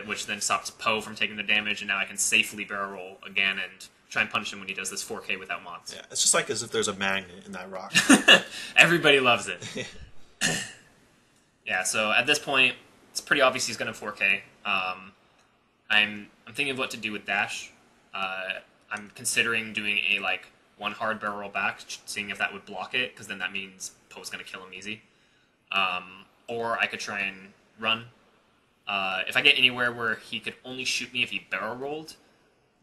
which then stops Poe from taking the damage, and now I can safely barrel roll again and try and punish him when he does this 4K without mods. Yeah, it's just like as if there's a magnet in that rock. Everybody loves it. Yeah, so at this point, it's pretty obvious he's going to 4K. I'm thinking of what to do with Dash. I'm considering doing a 1 hard barrel roll back, seeing if that would block it, because then that means Poe's going to kill him easy. Or I could try and run. If I get anywhere where he could only shoot me if he barrel rolled,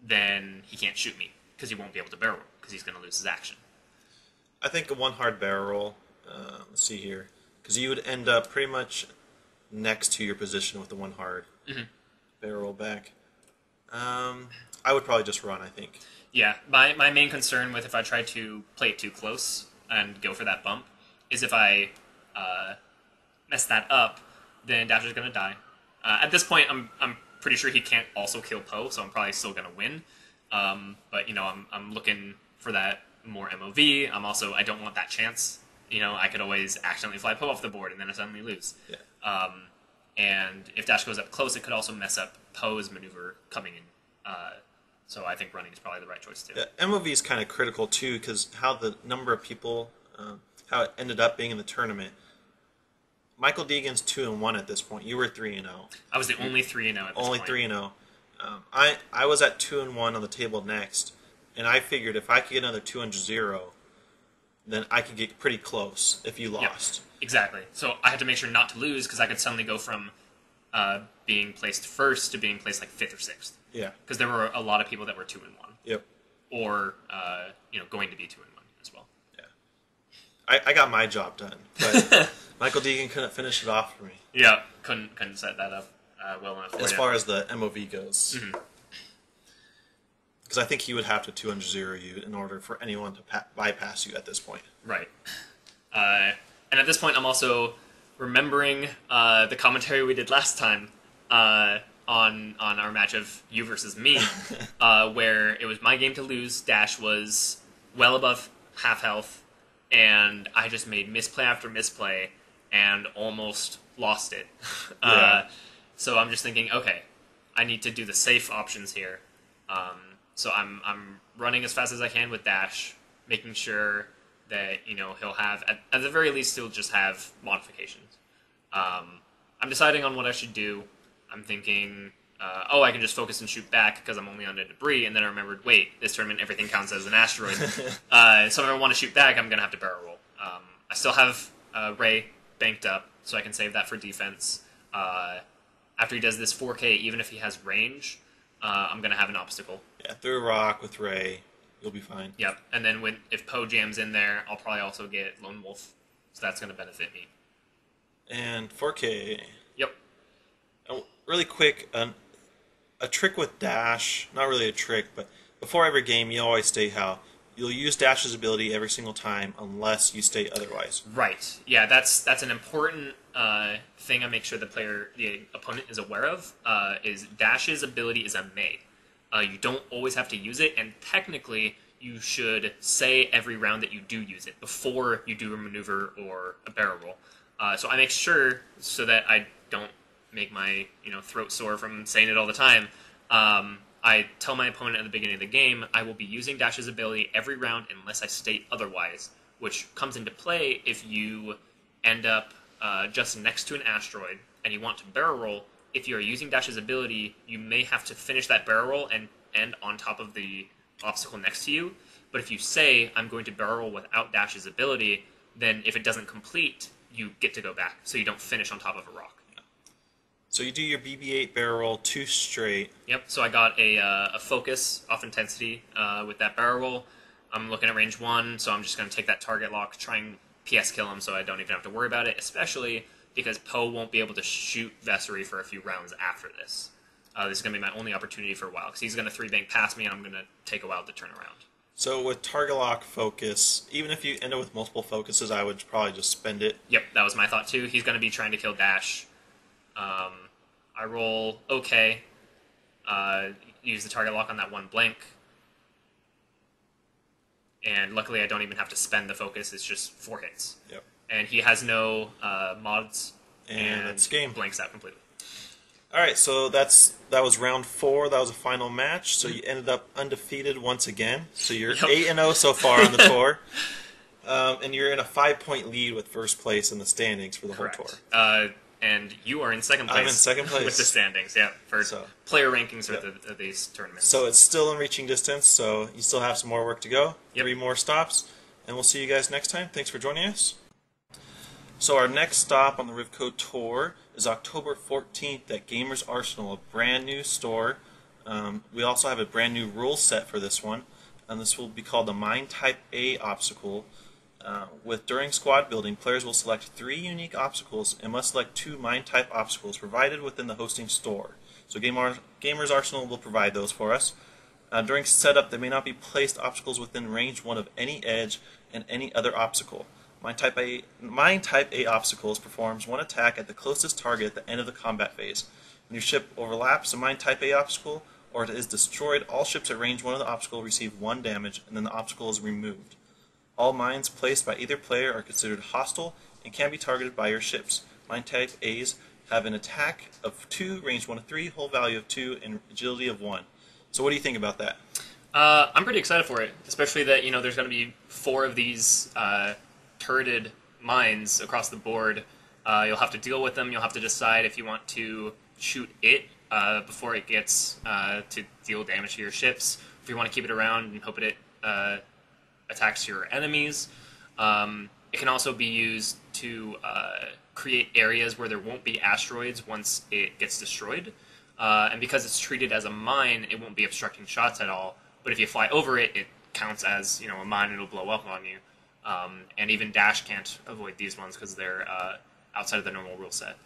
then he can't shoot me, because he won't be able to barrel roll, because he's going to lose his action. I think a 1 hard barrel roll, let's see here, because you would end up pretty much next to your position with the 1 hard barrel roll back. I would probably just run, I think. Yeah, my main concern with if I try to play it too close and go for that bump is if I mess that up, then Dasher's going to die. At this point, I'm pretty sure he can't also kill Poe, so I'm probably still going to win. But, I'm looking for that more MOV. I don't want that chance. I could always accidentally fly Poe off the board and then I suddenly lose. Yeah. And if Dash goes up close, it could also mess up Poe's maneuver coming in. So I think running is probably the right choice too. Yeah, MOV is kind of critical too, because how the number of people, how it ended up being in the tournament. Michael Deegan's 2-1 at this point. You were 3-0. I was the only 3-0 at this Only point. 3-0. I was at 2-1 on the table next, and I figured if I could get another 2-0, then I could get pretty close if you lost. Yep, exactly. So I had to make sure not to lose because I could suddenly go from being placed first to being placed 5th or 6th. Yeah. Because there were a lot of people that were 2-1. Yep. or going to be 2-1 as well. Yeah, I got my job done, but Michael Deegan couldn't finish it off for me. Yeah, couldn't set that up well enough. As far as the MOV goes. Because I think he would have to 200 you in order for anyone to bypass you at this point. Right. And at this point, I'm also remembering the commentary we did last time on our match of you versus me, where it was my game to lose. Dash was well above half health, and I just made misplay after misplay and almost lost it. Yeah. So I'm just thinking, okay, I need to do the safe options here. So I'm running as fast as I can with Dash, making sure that he'll have at the very least he'll just have modifications. I'm deciding on what I should do. I'm thinking, I can just focus and shoot back because I'm only on the debris, and then I remembered, wait, this tournament everything counts as an asteroid. So if I want to shoot back, I'm gonna have to barrel roll. I still have Ray banked up, so I can save that for defense. After he does this 4K, even if he has range, I'm gonna have an obstacle. Yeah, through a rock with Ray, you'll be fine. Yep, and then if Poe jams in there, I'll probably also get Lone Wolf, so that's gonna benefit me. And 4K. Yep. Really quick, a trick with Dash, not really a trick, but before every game, you always state how you'll use Dash's ability every single time unless you state otherwise. Right. Yeah, that's an important thing I make sure the opponent is aware of, is Dash's ability is a May. You don't always have to use it, and technically you should say every round that you do use it before you do a maneuver or a barrel roll. So I make sure so that I don't make my throat sore from saying it all the time. I tell my opponent at the beginning of the game I will be using Dash's ability every round unless I state otherwise, which comes into play if you end up just next to an asteroid and you want to barrel roll. If you are using Dash's ability, you may have to finish that barrel roll and end on top of the obstacle next to you. But if you say, I'm going to barrel roll without Dash's ability, then if it doesn't complete, you get to go back, so you don't finish on top of a rock. So you do your BB-8 barrel roll 2 straight. Yep, so I got a focus off intensity with that barrel roll. I'm looking at range 1, so I'm just going to take that target lock, try and PS kill him so I don't even have to worry about it, especially because Poe won't be able to shoot Vessery for a few rounds after this. This is going to be my only opportunity for a while, because he's going to 3-bank past me, and I'm going to take a while to turn around. So with target lock focus, even if you end up with multiple focuses, I would probably just spend it. Yep, that was my thought too. He's going to be trying to kill Dash. I roll okay. Use the target lock on that one blank. And luckily I don't even have to spend the focus, it's just 4 hits. Yep. And he has no mods, And that's game. Blanks out completely. Alright, so that was round 4. That was a final match. So you ended up undefeated once again. So you're 8-0 so far on the tour. And you're in a 5-point lead with first place in the standings for the Correct. whole tour. And you are in second place. I'm in second place. With the standings, yeah, for player rankings of these tournaments. So it's still in reaching distance, so you still have some more work to go. Yep. 3 more stops, and we'll see you guys next time. Thanks for joining us. So our next stop on the RivCo tour is October 14th at Gamers Arsenal, a brand new store. We also have a brand new rule set for this one, and this will be called the Mine Type A obstacle. During squad building, players will select 3 unique obstacles and must select 2 mine type obstacles provided within the hosting store. So Gamers Arsenal will provide those for us. During setup, there may not be placed obstacles within range 1 of any edge and any other obstacle. Mine type A obstacles performs 1 attack at the closest target at the end of the combat phase. When your ship overlaps a Mine type A obstacle or it is destroyed, all ships at range 1 of the obstacle receive 1 damage, and then the obstacle is removed. All mines placed by either player are considered hostile and can be targeted by your ships. Mine type A's have an attack of 2, range 1 of 3, hull value of 2, and agility of 1. So what do you think about that? I'm pretty excited for it, especially that there's going to be 4 of these turreted mines across the board. You'll have to deal with them. You'll have to decide if you want to shoot it before it gets to deal damage to your ships, if you want to keep it around and hope it attacks your enemies. It can also be used to create areas where there won't be asteroids once it gets destroyed. And because it's treated as a mine, it won't be obstructing shots at all, But if you fly over it, it counts as a mine, and it'll blow up on you. And even Dash can't avoid these ones because they're outside of the normal rule set.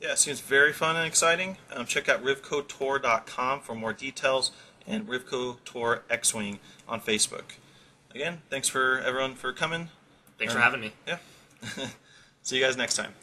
Yeah, it seems very fun and exciting. Check out RivCoTour.com for more details, and RivCo Tour X-Wing on Facebook. Again, thanks for everyone for coming. Thanks for having me. Yeah. See you guys next time.